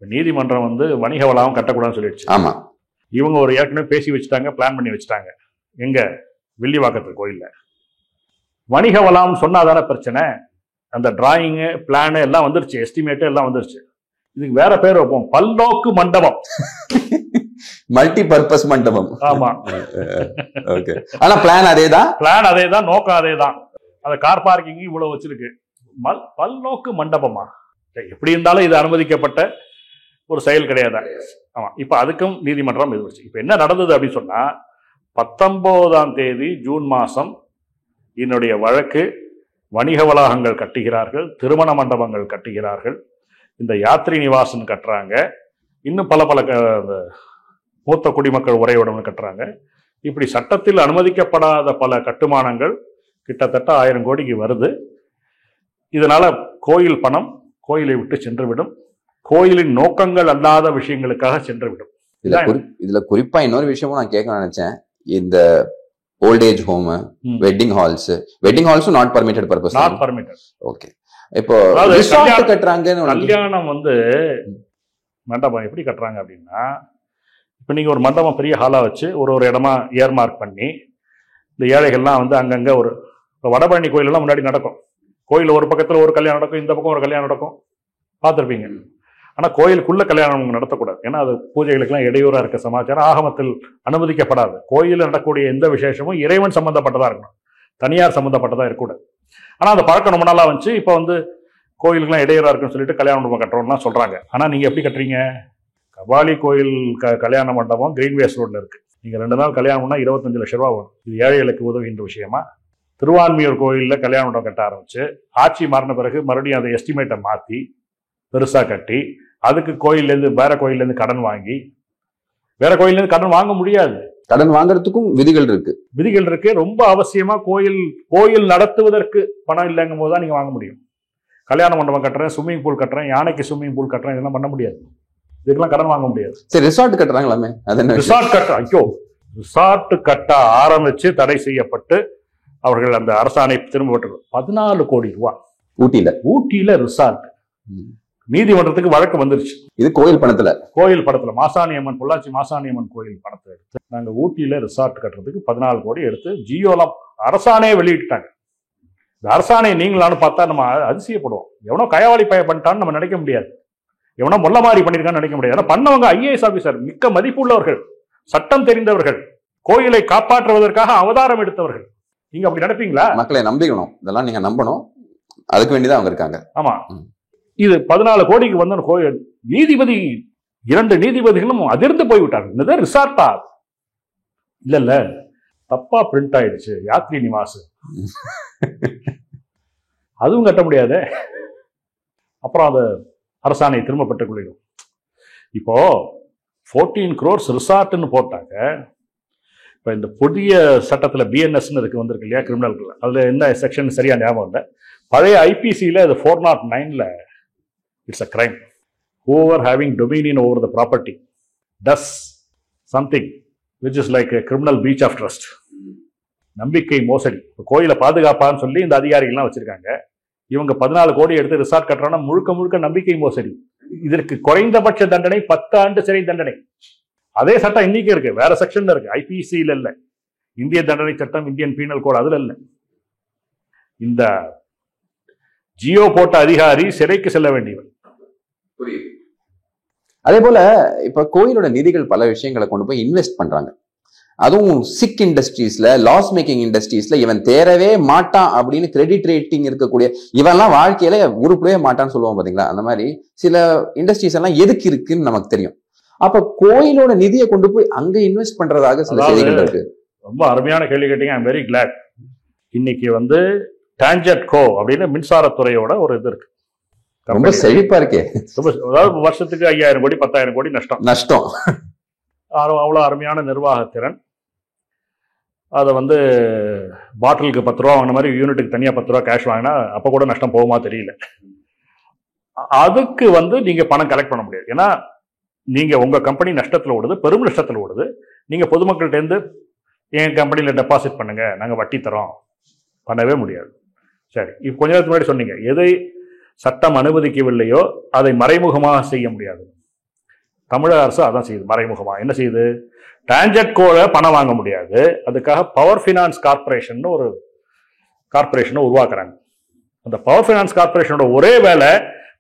S1: நீதிமன்றம் வந்து வணிக வளாகம் கட்டக்கூடாதுன்னு சொல்லிடுச்சு.
S2: ஆமா,
S1: இவங்க ஒரு ஏற்கனவே பேசி வச்சுட்டாங்க, பிளான் பண்ணி வச்சுட்டாங்க. எங்க வில்லிவாக்கத்து கோயில்ல வணிக வளாகம் சொன்னாதான பிரச்சனை. அந்த டிராயிங்கு பிளானு எல்லாம் வந்துருச்சு, எஸ்டிமேட்டு எல்லாம் வந்துருச்சு. இதுக்கு வேற பேர் வைப்போம், பல்நோக்கு மண்டபம்,
S2: மல்டி பர்பஸ் மண்டபம்.
S1: ஆமா,
S2: ஓகே. ஆனா பிளான் அதேதான்,
S1: பிளான் அதேதான், நோக்கம் அதேதான். அந்த கார் பார்க்கிங் இவ்வளவு வச்சிருக்கு. பல்நோக்கு மண்டபமா? எப்படி இருந்தாலும் இது அனுமதிக்கப்பட்ட ஒரு செயல் கிடையாது. ஆமா, இப்ப அதுக்கும் நீதிமன்றம் இது வச்சு. இப்ப என்ன நடந்தது அப்படின்னு சொன்னா, 19ஆம் தேதி ஜூன் மாசம் என்னுடைய வழக்கு, வணிக வளாகங்கள் கட்டுகிறார்கள், திருமண மண்டபங்கள் கட்டுகிறார்கள், இந்த யாத்ரி நிவாசன் கட்டுறாங்க, இன்னும் பல பல மூத்த குடிமக்கள் உறைவிடம் கட்டுறாங்க. இப்படி சட்டத்தில் அனுமதிக்கப்படாத பல கட்டுமானங்கள் கிட்டத்தட்ட 1000 கோடிக்கு வருது. இதனால கோயில் பணம் கோயிலை விட்டு சென்றுவிடும், கோயிலின் நோக்கங்கள் அல்லாத விஷயங்களுக்காக சென்றுவிடும்.
S2: இதுல குறிப்பா இன்னொரு விஷயமும் நான் கேட்க நினைச்சேன். இந்த ஓல்ட் ஏஜ் ஹோம், வெட்டிங் ஹால்ஸும் not permitted purpose.
S1: Not permitted.
S2: Okay. இப்போ ரிசார்ட் கட்டுறாங்கன்னு,
S1: கல்யாணம் வந்து மண்டபம் எப்படி கட்டுறாங்க அப்படின்னா, இப்போ நீங்கள் ஒரு மண்டபம் பெரிய ஹாலாக வச்சு ஒரு இடமா ஏர்மார்க் பண்ணி, இந்த ஏழைகள்லாம் வந்து அங்கங்கே ஒரு இப்போ வடபழனி கோயிலெல்லாம் முன்னாடி நடக்கும். கோயில் ஒரு பக்கத்தில் ஒரு கல்யாணம் நடக்கும், இந்த பக்கம் ஒரு கல்யாணம் நடக்கும், பார்த்துருப்பீங்க. ஆனால் கோயிலுக்குள்ள கல்யாணம் நடத்தக்கூடாது. ஏன்னா அது பூஜைகளுக்கெல்லாம் இடையூறாக இருக்க சமாச்சாரம், ஆகமத்தில் அனுமதிக்கப்படாது. கோயிலில் நடக்கக்கூடிய எந்த விசேஷமும் இறைவன் சம்மந்தப்பட்டதாக இருக்கணும், தனியார் சம்மந்தப்பட்டதாக இருக்கக்கூடாது. ஆனால் அந்த பழக்கம் ரொம்ப நாளாக வந்துச்சு. இப்போ வந்து கோயிலுக்குலாம் இடையூறாக இருக்குன்னு சொல்லிட்டு கல்யாண மண்டபம் கட்டுறோம்லாம் சொல்கிறாங்க. ஆனால் நீங்கள் எப்படி கட்டுறீங்க? கபாலி கோயில் கல்யாண மண்டபம் கிரீன்வேஸ் ரோட்ல இருக்கு. நீங்கள் 2 நாள் கல்யாணம்னா 25 லட்சம் ரூபா வரும். இது ஏழைகளுக்கு உதவுகின்ற விஷயமா? திருவான்மியூர் கோயிலில் கல்யாண மண்டபம் கட்ட ஆரம்பிச்சு, ஆட்சி மாறின பிறகு மறுபடியும் அதை எஸ்டிமேட்டை மாற்றி பெருசாக கட்டி, அதுக்கு கோயிலேருந்து வேற கோயிலேருந்து கடன் வாங்கி, வேற கோயிலேருந்து கடன் வாங்க முடியாது.
S2: கடன் வாங்குறதுக்கும் விதிகள் இருக்கு. ரொம்ப அவசியமா கோயில் நடத்துவதற்கு பணம் இல்லைங்கும் போது தான் நீங்க வாங்க முடியும். கல்யாண மண்டபம் கட்டுறேன், ஸ்விம்மிங் பூல் கட்டுறேன், யானைக்கு ஸ்விம்மிங் பூல் கட்டுறேன், இதெல்லாம் பண்ண முடியாது. இதுக்கெல்லாம் கடன் வாங்க முடியாது. சரி, ரிசார்ட் கட்டுறாங்களாமே,
S1: ரிசார்ட் கட்ட ஆரம்பிச்சு தடை செய்யப்பட்டு அவர்கள் அந்த அரசாணை திரும்பப்பட்டது. 14 கோடி ரூபாய் ஊட்டியில ரிசார்ட். நீதிமன்றத்துக்கு வழக்கு வந்துருச்சு.
S2: இது கோயில் பணத்துல
S1: மாசாணியம்மன், பொள்ளாச்சி மாசாணியம்மன் கோயில் பணத்தை எடுத்து நாங்க ஊட்டியில ரிசார்ட் கட்டுறதுக்கு 14 கோடி எடுத்து ஜியோலாம் அரசாணையை வெளியிட்டாங்க. இந்த அரசாணையை நீங்களான்னு பார்த்தா நம்ம அதிசயப்படுவோம். எவனோ கயவாளி பய பண்ணிட்டான்னு நம்ம நினைக்க முடியாது, எவனோ மொல்ல மாதிரி பண்ணிருக்கான்னு நினைக்க முடியாது. ஏன்னா பண்ணவங்க ஐஏஎஸ் ஆபீசர், மிக்க மதிப்புள்ளவர்கள், சட்டம் தெரிந்தவர்கள், கோயிலை காப்பாற்றுவதற்காக அவதாரம் எடுத்தவர்கள். நீங்க அப்படி நினைப்பீங்களா?
S2: மக்களை நம்பிக்கணும், இதெல்லாம் நீங்க நம்பணும், அதுக்கு வேண்டிதான் அவங்க இருக்காங்க.
S1: ஆமா, இது 14 கோடிக்கு வந்த கோயில். நீதிபதி 2 நீதிபதிகளும் அதிர்ந்து போய்விட்டார்கள். இந்த ரிசார்ட்டா? இல்ல தப்பா பிரிண்ட் ஆயிடுச்சு, யாத்ரி நிவாஸ், அதுவும் கட்ட முடியாது. அப்புறம் அது அரசாணை திரும்ப பெற்றுக் கொள்ளும். இப்போ 14 crores ரிசார்ட்னு போட்டாங்க. இப்போ இந்த புதிய சட்டத்தில் பிஎன்எஸ்ன்னு இருக்கு வந்திருக்கு இல்லையா, கிரிமினல், அதுல என்ன செக்ஷன் சரியா ஞாபகம் இல்லை. பழைய ஐபிசியில் அது 409ல it's a crime. whoever having dominion over the property does something which is like a criminal breach of trust. நம்பிக்கை மோசடி. கோயிலை பாதுகாப்பான்னு சொல்லி இந்த அதிகாரிகள்லாம் வச்சிருக்காங்க. இவங்க 14 கோடி எடுத்து ரிசார்ட் கட்டுறோம்னா முழுக்க நம்பிக்கை மோசடி. இதற்கு குறைந்தபட்ச தண்டனை 10 ஆண்டு சிறை தண்டனை. அதே சட்டம் இன்னைக்கு இருக்கு, வேற செக்ஷன்ல இருக்கு, ஐபிசியில் இல்ல. இந்திய தண்டனை சட்டம், இந்தியன் பீனல் கோட், அதுல இல்ல. இந்த ஜியோ போட்ட அதிகாரி சிறைக்கு செல்ல வேண்டியவர்.
S2: அதே போல இப்ப கோயிலோட நிதிகள் பல விஷயங்களை கொண்டு போய் இன்வெஸ்ட் பண்றாங்க. அதுவும் சிக் இண்டஸ்ட்ரீஸ்ல, லாஸ் மேக்கிங் இண்டஸ்ட்ரீஸ்ல இவன் தேரவே மாட்டான் அப்படின்னு கிரெடிட் ரேட்டிங் இருக்கக்கூடிய இவன்லாம் வாழ்க்கையில உருப்படவே மாட்டான்னு சொல்லுவோம் பாத்தீங்களா. அந்த மாதிரி சில இண்டஸ்ட்ரீஸ் எல்லாம் எதுக்கு இருக்குன்னு நமக்கு தெரியும். அப்ப கோயிலோட நிதியை கொண்டு போய் அங்க இன்வெஸ்ட் பண்றதாக சில செய்திகள் இருக்கு.
S1: ரொம்ப அருமையான கேள்வி கேட்டீங்க. I'm very glad. இன்னைக்கு டான்ஜெட் கோ அப்படின்னு மின்சாரத்துறையோட ஒரு இது இருக்கு.
S2: ரொம்ப செழிப்பா இருக்கே.
S1: அதாவது வருஷத்துக்கு 5000 கோடி 10,000 கோடி நஷ்டம். அவ்வளோ அருமையான நிர்வாகத்திறன். அதை வந்து பாட்டிலுக்கு 10 ரூபா வாங்கின மாதிரி யூனிட்டுக்கு தனியாக 10 ரூபா கேஷ் வாங்கினா அப்போ கூட நஷ்டம் போகுமா தெரியல. அதுக்கு வந்து நீங்கள் பணம் கலெக்ட் பண்ண முடியாது. ஏன்னா நீங்கள் உங்கள் கம்பெனி நஷ்டத்தில் ஓடுது, பெரும் நஷ்டத்தில் ஓடுது. நீங்கள் பொதுமக்கள்கிட்டேருந்து என் கம்பெனியில் டெபாசிட் பண்ணுங்க, நாங்கள் வட்டி தரோம், பண்ணவே முடியாது. சரி, இப்போ கொஞ்ச நேரத்துக்கு முன்னாடி சொன்னீங்க, எதை சட்டம் அனுமதிக்கவில்லையோ அதை மறைமுகமாக செய்ய முடியாது. தமிழக அரசு அதான் செய்யுது. மறைமுகமாக என்ன செய்யுது? டான்ஜெட்கோல பணம் வாங்க முடியாது, அதுக்காக பவர் ஃபினான்ஸ் கார்பரேஷன் ஒரு கார்பரேஷனை உருவாக்குறாங்க. அந்த பவர் ஃபினான்ஸ் கார்பரேஷனோட ஒரே வேலை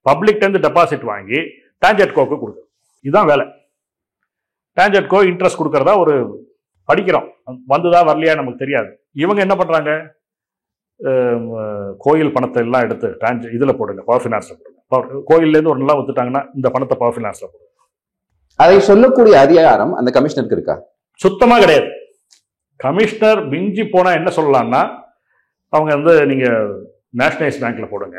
S1: பப்ளிக்டேருந்து டெபாசிட் வாங்கி டான்ஜெட்கோக்கு கொடுக்குறது. இதுதான் வேலை. டான்ஜெட்கோ இன்ட்ரெஸ்ட் கொடுக்கறதா ஒரு படிக்கிறோம், வந்துதா வரலையா நமக்கு தெரியாது. இவங்க என்ன பண்றாங்க? கோயில் பணத்தை எல்லாம் எடுத்து இதில் போடுங்க, பவர் ஃபினான்ஸில் போடுங்க. கோயிலேருந்து ஒரு நல்லா ஒத்துட்டாங்கன்னா இந்த பணத்தை பவர் ஃபினான்ஸில் போடுங்க. அதை சொல்லக்கூடிய அதிகாரம் அந்த கமிஷனருக்கு இருக்கா? சுத்தமாக கிடையாது. கமிஷனர் மிஞ்சி போனா என்ன சொல்லலாம்னா, அவங்க வந்து நீங்க நேஷனலைஸ் பேங்க்ல போடுங்க,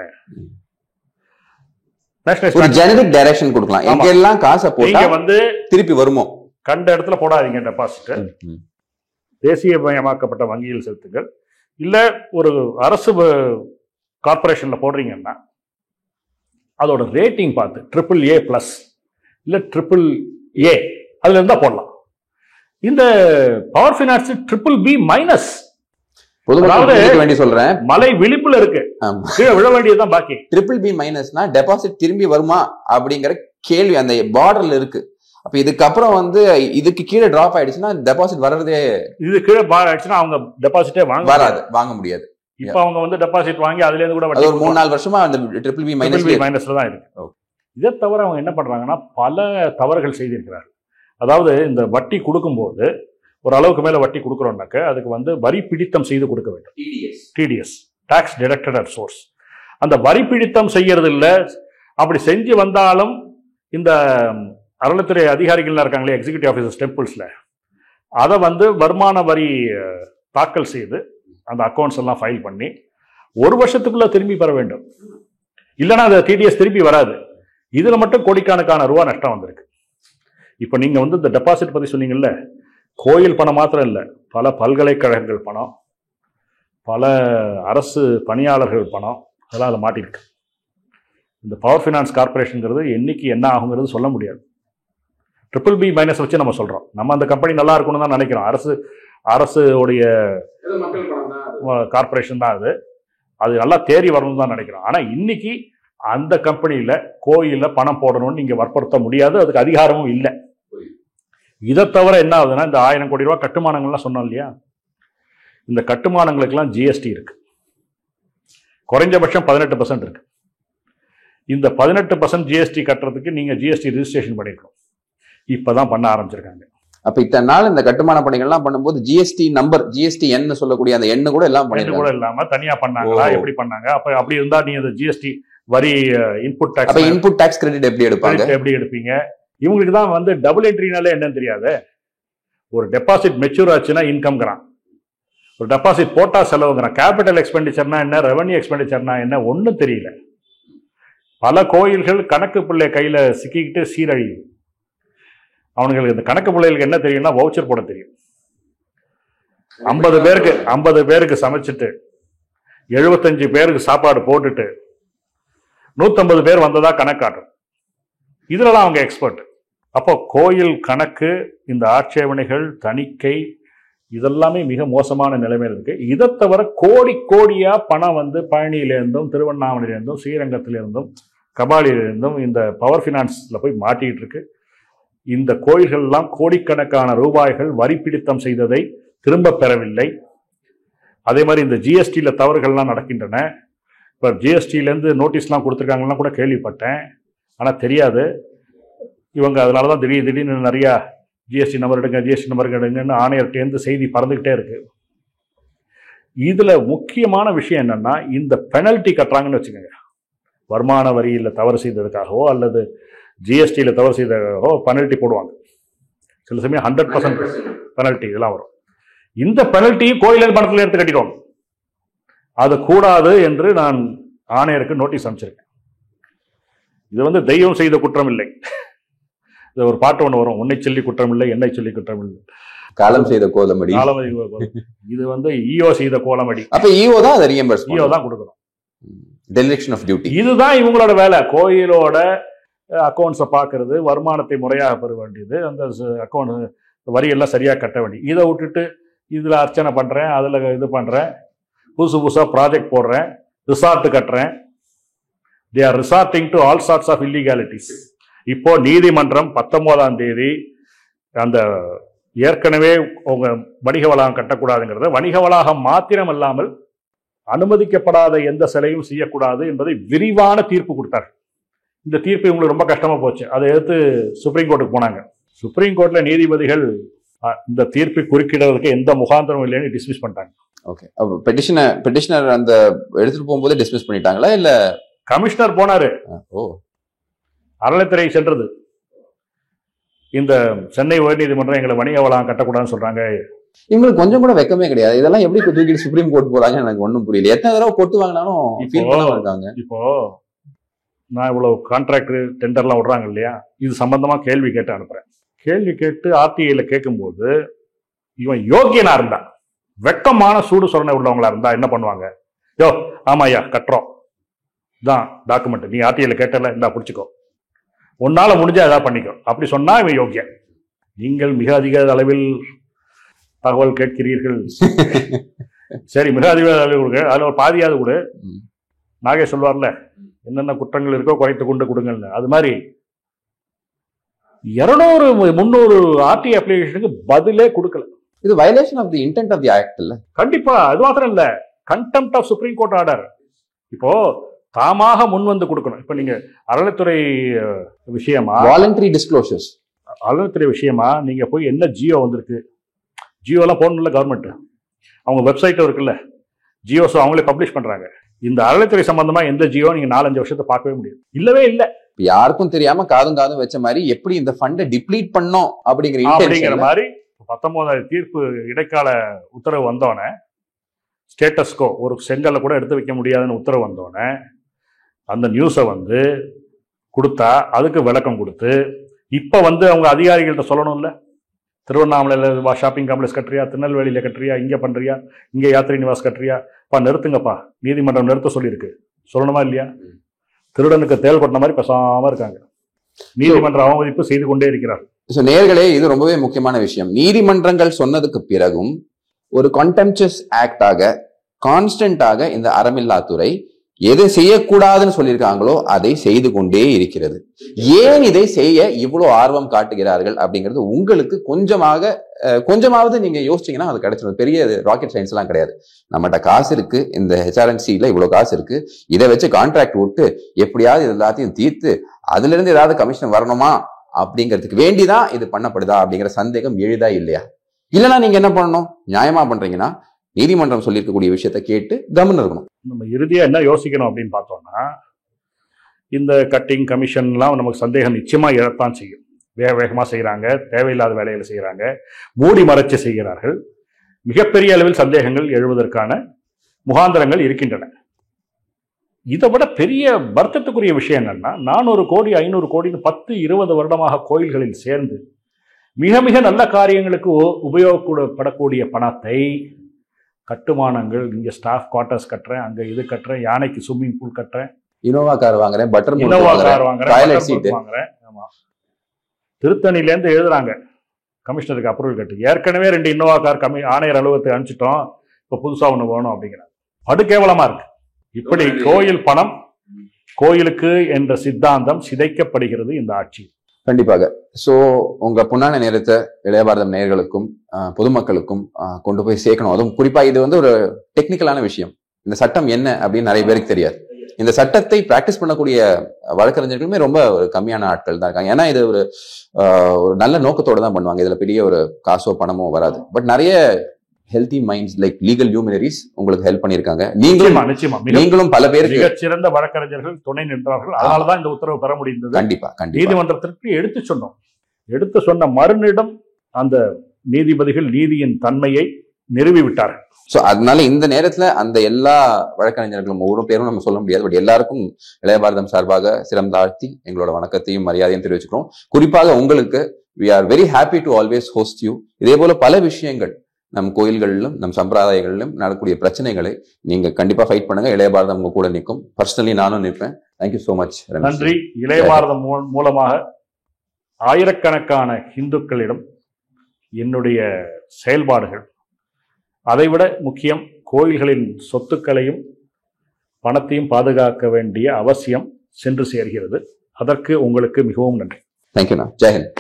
S1: நேஷனலைஸ் ஜெனரிக் டைரக்ஷன் கொடுக்கலாம். எங்கெல்லாம் காசை போட்டா வந்து திருப்பி வருமோ கண்ட இடத்துல போடாதீங்க டெபாசிட். தேசியமயமாக்கப்பட்ட வங்கியில் செலுத்துங்கள். இல்ல ஒரு அரசு கார்பரேஷன்ல போடுறீங்கன்னா அதோட ரேட்டிங் பார்த்து AAA+ இல்ல AAA அதுல இருந்தா போடலாம். இந்த பவர் ஃபினான்ஸ் BBB-. வேண்டி சொல்றேன், மலை விழிப்புல இருக்கு, கீழே விழ வேண்டியதுதான் பாக்கி. BBB- டெபாசிட் திரும்பி வருமா அப்படிங்கிற கேள்வி அந்த பார்டர்ல இருக்கு. அப்ப இதுக்கப்புறம் வந்து இதுக்கு கீழே டிராப் ஆயிடுச்சுன்னா டெபாசிட் வர்றதே, இது கீழே ஆயிடுச்சுன்னா அவங்க டெபாசிட்டே வாங்க முடியாது. இப்ப அவங்க வந்து டெபாசிட் வாங்கி அதுல இருந்து கூட ஒரு 3-4 வருஷமா அந்த BBB- தான் இருக்கு. இதை தவிர அவங்க என்ன பண்றாங்கன்னா பல தவறுகள் செய்திருக்கிறார்கள். அதாவது இந்த வட்டி கொடுக்கும்போது ஒரு அளவுக்கு மேல வட்டி கொடுக்குறோம்னாக்க அதுக்கு வந்து வரி பிடித்தம் செய்து கொடுக்க வேண்டும். TDS, tax deducted at source. அந்த வரி பிடித்தம் செய்யறது இல்லை. அப்படி செஞ்சு வந்தாலும் இந்த அறநிலைத்துறை அதிகாரிகள் இருக்காங்களே, எக்ஸிகியூட்டிவ் ஆஃபீஸர்ஸ் டெம்பிள்ஸ்ல, அதை வந்து வருமான வரி தாக்கல் செய்து அந்த அக்கௌண்ட்ஸ் எல்லாம் ஃபைல் பண்ணி 1 வருஷத்துக்குள்ள திரும்பி பெற வேண்டும். இல்லைன்னா அந்த TDS திருப்பி வராது. இதுல மட்டும் கோடிக்கணக்கான ரூபா நஷ்டம் வந்திருக்கு. இப்ப நீங்க வந்து இந்த டெபாசிட் பத்தி சொன்னீங்கல்ல, கோயில் பணம் மாத்திரம் இல்லை, பல பல்கலைக்கழகங்கள் பணம், பல அரசு பணியாளர்கள் பணம், அதெல்லாம் அதில் மாட்டிருக்கு. இந்த பவர் ஃபினான்ஸ் கார்பரேஷனுங்கிறது என்னைக்கு என்ன ஆகுங்கிறது சொல்ல முடியாது. BBB- வச்சு நம்ம சொல்றோம், நம்ம அந்த கம்பெனி நல்லா இருக்கணும்னு தான் நினைக்கிறோம். அரசு உடைய கார்பரேஷன் தான் அது நல்லா தேறி வரணும்னு தான் நினைக்கிறோம். ஆனா இன்னைக்கு அந்த கம்பெனியில கோயில்ல பணம் போடணும்னு நீங்க வற்புறுத்த முடியாது, அதுக்கு அதிகாரமும் இல்லை. இதை தவிர என்ன ஆகுதுன்னா, இந்த 1000 கோடி ரூபாய் கட்டுமானங்கள்லாம் சொன்னோம் இல்லையா, இந்த கட்டுமானங்களுக்கெல்லாம் GST இருக்கு. குறைஞ்சபட்சம் 18% இருக்கு. இந்த 18% GST கட்டுறதுக்கு நீங்க GST ரிஜிஸ்ட்ரேஷன் பண்ணிருக்கோம். இப்பதான் பண்ண ஆரம்பிச்சிருக்காங்க. அப்ப இத்தனை நாள் இந்த கட்டுமான பணிகள்லாம் பண்ணும்போது GST நம்பர், GSTN சொல்லக்கூடிய அந்த எண்ணு கூட எல்லாம் கூட இல்லாம தனியா பண்ணாங்களா, எப்படி பண்ணாங்க? அப்ப அப்படி இருந்தா நீங்க அந்த GST வரி இன்புட் டாக்ஸ் கிரெடிட் எப்படி எடுப்பீங்க? இவங்களுக்கு தான் வந்து டபுள் என்ட்ரினாலே என்னன்னு தெரியாது. ஒரு டெபாசிட் மெச்சூர் ஆச்சுன்னா இன்கம்ங்கிறான், ஒரு டெபாசிட் போட்டா செலவுங்கிறான், கேபிட்டல் எக்ஸ்பெண்டிச்சர்னா என்ன, ரெவன்யூ எக்ஸ்பெண்டிச்சர்னா என்ன, ஒன்றும் தெரியல. பல கோயில்கள் கணக்கு பிள்ளை கையில சிக்கிக்கிட்டு சீரழியுது. அவனுங்களுக்கு இந்த கணக்கு பிள்ளைகளுக்கு என்ன தெரியும்னா வவுச்சர் போட தெரியும். 50 பேருக்கு சமைச்சிட்டு 75 பேருக்கு சாப்பாடு போட்டுட்டு 150 பேர் வந்ததா கணக்காட்டும். இதுலலாம் அவங்க எக்ஸ்பர்ட். அப்போ கோயில் கணக்கு, இந்த ஆட்சேபனைகள், தணிக்கை, இதெல்லாமே மிக மோசமான நிலைமையில் இருக்கு. இதை தவிர கோடியா பணம் வந்து பழனியிலிருந்தும் திருவண்ணாமலையிலிருந்தும் ஸ்ரீரங்கத்திலிருந்தும் கபாலியிலிருந்தும் இந்த பவர் ஃபினான்ஸ்ல போய் மாட்டிட்டு இருக்கு. இந்த கோயில்கள் எல்லாம் கோடிக்கணக்கான ரூபாய்கள் வரி பிடித்தம் செய்ததை திரும்ப பெறவில்லை. அதே மாதிரி இந்த GSTல தவறுகள்லாம் நடக்கின்றன. இப்போ GSTலேருந்து நோட்டீஸ்லாம் கொடுத்துருக்காங்கலாம் கூட கேள்விப்பட்டேன், ஆனால் தெரியாது. இவங்க அதனால தான் திடீர்னு நிறையா GST நம்பர் எடுங்கன்னு ஆணையர்கிட்டேருந்து செய்தி பறந்துக்கிட்டே இருக்கு. இதுல முக்கியமான விஷயம் என்னன்னா, இந்த பெனல்ட்டி கட்டுறாங்கன்னு வச்சுக்கோங்க, வருமான வரியில் தவறு செய்ததுக்காகவோ அல்லது GSTல தவறு செய்ததுக்காகவோ பெனல்ட்டி போடுவாங்க. சில சமயம் 100% பெனல்ட்டி இதெல்லாம் வரும். இந்த பெனல்ட்டியும் கோயில் பணத்தில் எடுத்து கட்டிடுவாங்க. அது கூடாது என்று நான் ஆணையருக்கு நோட்டீஸ் அனுப்பிச்சிருக்கேன். இது வந்து தெய்வம் செய்த குற்றம் இல்லை. இது ஒரு பாட்டு ஒன்று வரும், உன்னை சொல்லி குற்றம் இல்லை என்னை சொல்லி குற்றம் இல்லை,
S2: காலம் செய்த கோலமடி.
S1: இது வந்து ஈஓ செய்த கோலமடி.
S2: அப்ப ஈஓ தான் அதை ரீஎம்பர்ஸ்
S1: ஈஓ தான் கொடுக்கணும்.
S2: Delegation of duty.
S1: இதுதான் இவங்களோட வேலை. கோயிலோட அக்கௌண்ட்ஸை பார்க்கறது, வருமானத்தை முறையாக பெற வேண்டியது, அந்த அக்கௌண்ட் வரியெல்லாம் சரியாக கட்ட வேண்டியது. இதை விட்டுட்டு இதில் அர்ச்சனை பண்ணுறேன், அதில் இது பண்ணுறேன், புதுசு புதுசாக ப்ராஜெக்ட் போடுறேன், ரிசார்ட் கட்டுறேன். They are resorting to all sorts of illegalities. இப்போ நீதிமன்றம் 19ஆம் தேதி அந்த ஏற்கனவே உங்க வணிக வளாகம் கட்டக்கூடாதுங்கிறத, வணிக வளாகம் மாத்திரம் அல்லாமல் அனுமதிக்கப்படாத எந்த சிலையும் செய்யக்கூடாது என்பதை விரிவான தீர்ப்பு கொடுத்தார். இந்த தீர்ப்பு இவங்களுக்கு ரொம்ப கஷ்டமா போச்சு. அதை எடுத்து சுப்ரீம் கோர்ட்டுக்கு போனாங்க. சுப்ரீம் கோர்ட்ல நீதிபதிகள் இந்த தீர்ப்பை குறுக்கிடுறதுக்கு எந்த முகாந்திரமும் இல்லைன்னு டிஸ்மிஸ் பண்ணிட்டாங்க.
S2: ஓகே, அப்ப பெட்டிஷனர் அந்த எடுத்துட்டு போகும்போது டிஸ்மிஸ் பண்ணிட்டாங்களா இல்ல
S1: கமிஷனர் போனாரு?
S2: ஓ,
S1: அறநிலைத்துறை சென்றது. இந்த சென்னை உயர்நீதிமன்றம் எங்களை வணிக வளாகம் கட்டக்கூடாதுன்னு சொல்றாங்க.
S2: இவங்களுக்கு கொஞ்சம் கூட வெக்கமே கிடையாது. இதெல்லாம் எப்படி தூக்கிட்டு சுப்ரீம் கோர்ட் போறாங்க எனக்கு ஒன்றும் புரியல. எத்தனை தடவை கொட்டு வாங்கினாலும் ஃபீல் பண்ண இருக்காங்க.
S1: இப்போ நான் இவ்வளவு கான்ட்ராக்ட் டெண்டர்லாம் விடுறாங்க இல்லையா, இது சம்பந்தமா கேள்வி கேட்டு அனுப்புறேன். கேள்வி கேட்டு ஆர்டிஐல கேட்கும்போது இவன் யோக்கியனா இருந்தா, வெக்கமான சூடு சொரணை உள்ளவங்களா இருந்தா என்ன பண்ணுவாங்க? யோ ஆமாய்யா கட்டுறோம், தான் டாக்குமெண்ட், நீ ஆர்டிஐல கேட்டல, இந்தா பிடிச்சிக்கோ, உன்னால முடிஞ்சா ஏதாவது பண்ணிக்கோ, அப்படி சொன்னா இவன் யோக்கியன். நீங்கள் மிக அதிக அளவில் தகவல் கேட்கிறீர்கள். சரி, மிக அதிக அளவில் கொடுங்க, அதுல ஒரு பாதியாவது கொடு. நாகே சொல்வார்ல, என்னென்ன குற்றங்கள் இருக்கோ குறைத்து கொண்டு கொடுங்கன்னு. அது மாதிரி 200-300 ஆர்டி அப்ளிகேஷனுக்கு பதிலே கொடுக்கல.
S2: இது violation of the intent of the act இல்ல?
S1: கண்டிப்பா. அது மாத்திரம் இல்ல, contempt of supreme court order. இப்போ தாமாக முன் வந்து கொடுக்கணும். இப்ப நீங்க அறநிலைத்துறை விஷயமா,
S2: வாலண்டரி டிஸ்க்ளோசர்ஸ்,
S1: அறநிலைத்துறை விஷயமா நீங்க போய் என்ன ஜியோ வந்திருக்கு, ஜியோலாம் போடணும்ல கவர்மெண்ட், அவங்க வெப்சைட்டும் இருக்குல்ல, ஜியோஸ் அவங்களே பப்ளிஷ் பண்றாங்க. இந்த அறநிலைத்துறை சம்பந்தமா எந்த ஜியோ நீங்க 4-5 வருஷத்தை பார்க்கவே முடியாது, இல்லவே இல்லை.
S2: யாருக்கும் தெரியாம காதும் வச்ச மாதிரி எப்படி இந்த ஃபண்டை டிப்ளீட் பண்ணோம் அப்படிங்கிற
S1: மாதிரி 19வது தீர்ப்பு இடைக்கால உத்தரவு வந்தோடனே, ஸ்டேட்டஸ்கோ ஒரு செங்கல்ல கூட எடுத்து வைக்க முடியாதுன்னு உத்தரவு வந்தோடனே அந்த நியூஸை வந்து கொடுத்தா அதுக்கு விளக்கம் கொடுத்து, இப்ப வந்து அவங்க அதிகாரிகள்கிட்ட சொல்லணும்ல, திருவண்ணாமலையில் ஷாப்பிங் காம்ப்ளெக்ஸ் கட்டுறியா, திருநெல்வேலியில கட்டுறியா, இங்க பண்றியா, இங்க யாத்திரை நிவாஸ் கட்டுறியா, நிறுத்துங்கப்பா, நீதிமன்றம் நிறுத்த சொல்லியிருக்கு, சொல்லணுமா இல்லையா? திருடனுக்கு தேல் கொட்டின மாதிரி பேசாம இருக்காங்க. நீதிமன்ற அவமதிப்பு செய்து கொண்டே இருக்கிறார்கள்.
S2: நேயர்களே, இது ரொம்பவே முக்கியமான விஷயம். நீதிமன்றங்கள் சொன்னதுக்கு பிறகும் ஒரு கான்டெம்ப்சுவஸ் ஆக்டாக கான்ஸ்டன்டாக இந்த அறமில்லாத்துறை எது செய்யக்கூடாதுன்னு சொல்லியிருக்காங்களோ அதை செய்து கொண்டே இருக்கிறது. ஏன் இதை செய்ய இவ்வளவு ஆர்வம் காட்டுகிறார்கள் அப்படிங்கிறது உங்களுக்கு கொஞ்சமாவது நீங்க யோசிச்சீங்கன்னா அது கிடைச்சிடும். பெரிய ராக்கெட் சயின்ஸ் எல்லாம் கிடையாது. நம்மகிட்ட காசு இருக்கு, இந்த ஹெச்ஆர்என்சில இவ்வளவு காசு இருக்கு, இதை வச்சு கான்ட்ராக்ட் விட்டு எப்படியாவது எல்லாத்தையும் தீர்த்து அதுல இருந்து ஏதாவது கமிஷன் வரணுமா அப்படிங்கிறதுக்கு வேண்டிதான் இது பண்ணப்படுதா அப்படிங்கிற சந்தேகம் எழுதா இல்லையா? இல்லைன்னா நீங்க என்ன பண்ணணும்? நியாயமா பண்றீங்கன்னா நீதிமன்றம் சொல்லியிருக்கக்கூடிய விஷயத்த கேட்டு கவனம் இருக்கணும்.
S1: நம்ம இறுதியா என்ன யோசிக்கணும் அப்படின்னு பார்த்தோம்னா, இந்த கட்டிங் கமிஷன்லாம் நமக்கு சந்தேகம் நிச்சயமா எழத்தான் செய்யும். வேகமாக செய்கிறாங்க, தேவையில்லாத வேலைகளை செய்கிறாங்க, மூடி மறைச்சு செய்கிறார்கள். மிகப்பெரிய அளவில் சந்தேகங்கள் எழுவதற்கான முகாந்திரங்கள் இருக்கின்றன. இதை விட பெரிய வருத்தத்துக்குரிய விஷயம் என்னன்னா, 400 கோடி 500 கோடின்னு 10-20 வருடமாக கோயில்களில் சேர்ந்து மிக மிக நல்ல காரியங்களுக்கு உபயோகப்படக்கூடிய பணத்தை, கட்டுமானங்கள், இங்க ஸ்டாஃப் குவார்டர்ஸ் கட்டுறேன், அங்க இது கட்டுறேன், யானைக்கு ஸ்விம்மிங் பூல் கட்டுறேன்,
S2: இனோவா கார் வாங்குறேன்,
S1: இனோவா கார் வாங்குறேன், ஆமா, திருத்தணிலேருந்து எழுதுறாங்க கமிஷனருக்கு அப்ரூவல் கட்டு, ஏற்கனவே 2 இனோவா கார் ஆணையர் அலுவலகத்தை அனுப்பிச்சிட்டோம், இப்ப புதுசா ஒண்ணு வேணும் அப்படிங்கிறாங்க. படுகேவலமா இருக்கு. இப்படி கோயில் பணம், கோயிலுக்கு என்ற சித்தாந்தம் சிதைக்கப்படுகிறது இந்த ஆட்சி.
S2: கண்டிப்பாக. சோ உங்க பொன்னான நேரத்தை இளைய பாரதம் நேயர்களுக்கும் பொதுமக்களுக்கும் கொண்டு போய் சேர்க்கணும். அதுவும் குறிப்பா இது வந்து ஒரு டெக்னிக்கலான விஷயம். இந்த சட்டம் என்ன அப்படின்னு நிறைய பேருக்கு தெரியாது. இந்த சட்டத்தை பிராக்டிஸ் பண்ணக்கூடிய வழக்கறிஞர்களுமே ரொம்ப ஒரு கம்மியான ஆட்கள் தான் இருக்காங்க. ஏன்னா இது ஒரு நல்ல நோக்கத்தோட தான் பண்ணுவாங்க. இதுல பெரிய ஒரு காசோ பணமோ வராது. பட் நிறைய ஹெல்தி மைண்ட்ஸ் லைக் லீகல் ஹியூமனரிஸ் உங்களுக்கு ஹெல்ப் பண்ணிருக்காங்க. நீங்களும் பல பேருக்கு
S1: மிகச்சிறந்த வழக்கறிஞர்கள் துணை நின்றார்கள். அதனாலதான் இந்த உத்தரவு பெற முடிந்தது.
S2: கண்டிப்பா
S1: நீதிமன்றத்திற்கு எடுத்து சொன்னோம். எடுத்து சொன்ன மறுநிடம் அந்த நீதிபதிகள் நீதியின் தன்மையை நிறுவி விட்டார்கள்.
S2: ஸோ அதனால இந்த நேரத்துல அந்த எல்லா வழக்கறிஞர்களும் ஒவ்வொரு பேரும் நம்ம சொல்ல முடியாது, பட் எல்லாருக்கும் இளைய பாரதம் சார்பாக சிரம் தாழ்த்தி எங்களோட வணக்கத்தையும் மரியாதையும் தெரிவிச்சுக்கிறோம். குறிப்பாக உங்களுக்கு we are very happy to always host you. இதே போல பல விஷயங்கள் நம் கோயில்களிலும் நம் சம்பிரதாயங்களிலும் நடக்கக்கூடிய பிரச்சனைகளை நீங்க கண்டிப்பா ஃபைட் பண்ணுங்க. இளைய பாரதம் உங்க கூட நிற்கும். பர்சனலி நானும் நிற்பேன். Thank you so much.
S1: நன்றி. இளைய பாரதம் மூலமாக ஆயிரக்கணக்கான இந்துக்களிடம் என்னுடைய செயல்பாடுகள், அதைவிட முக்கியம் கோயில்களின் சொத்துக்களையும் பணத்தையும் பாதுகாக்க வேண்டிய அவசியம் சென்று சேர்கிறது. அதற்கு உங்களுக்கு மிகவும் நன்றி.
S2: தேங்க்யூண்ணா. ஜெய் ஹிந்த்.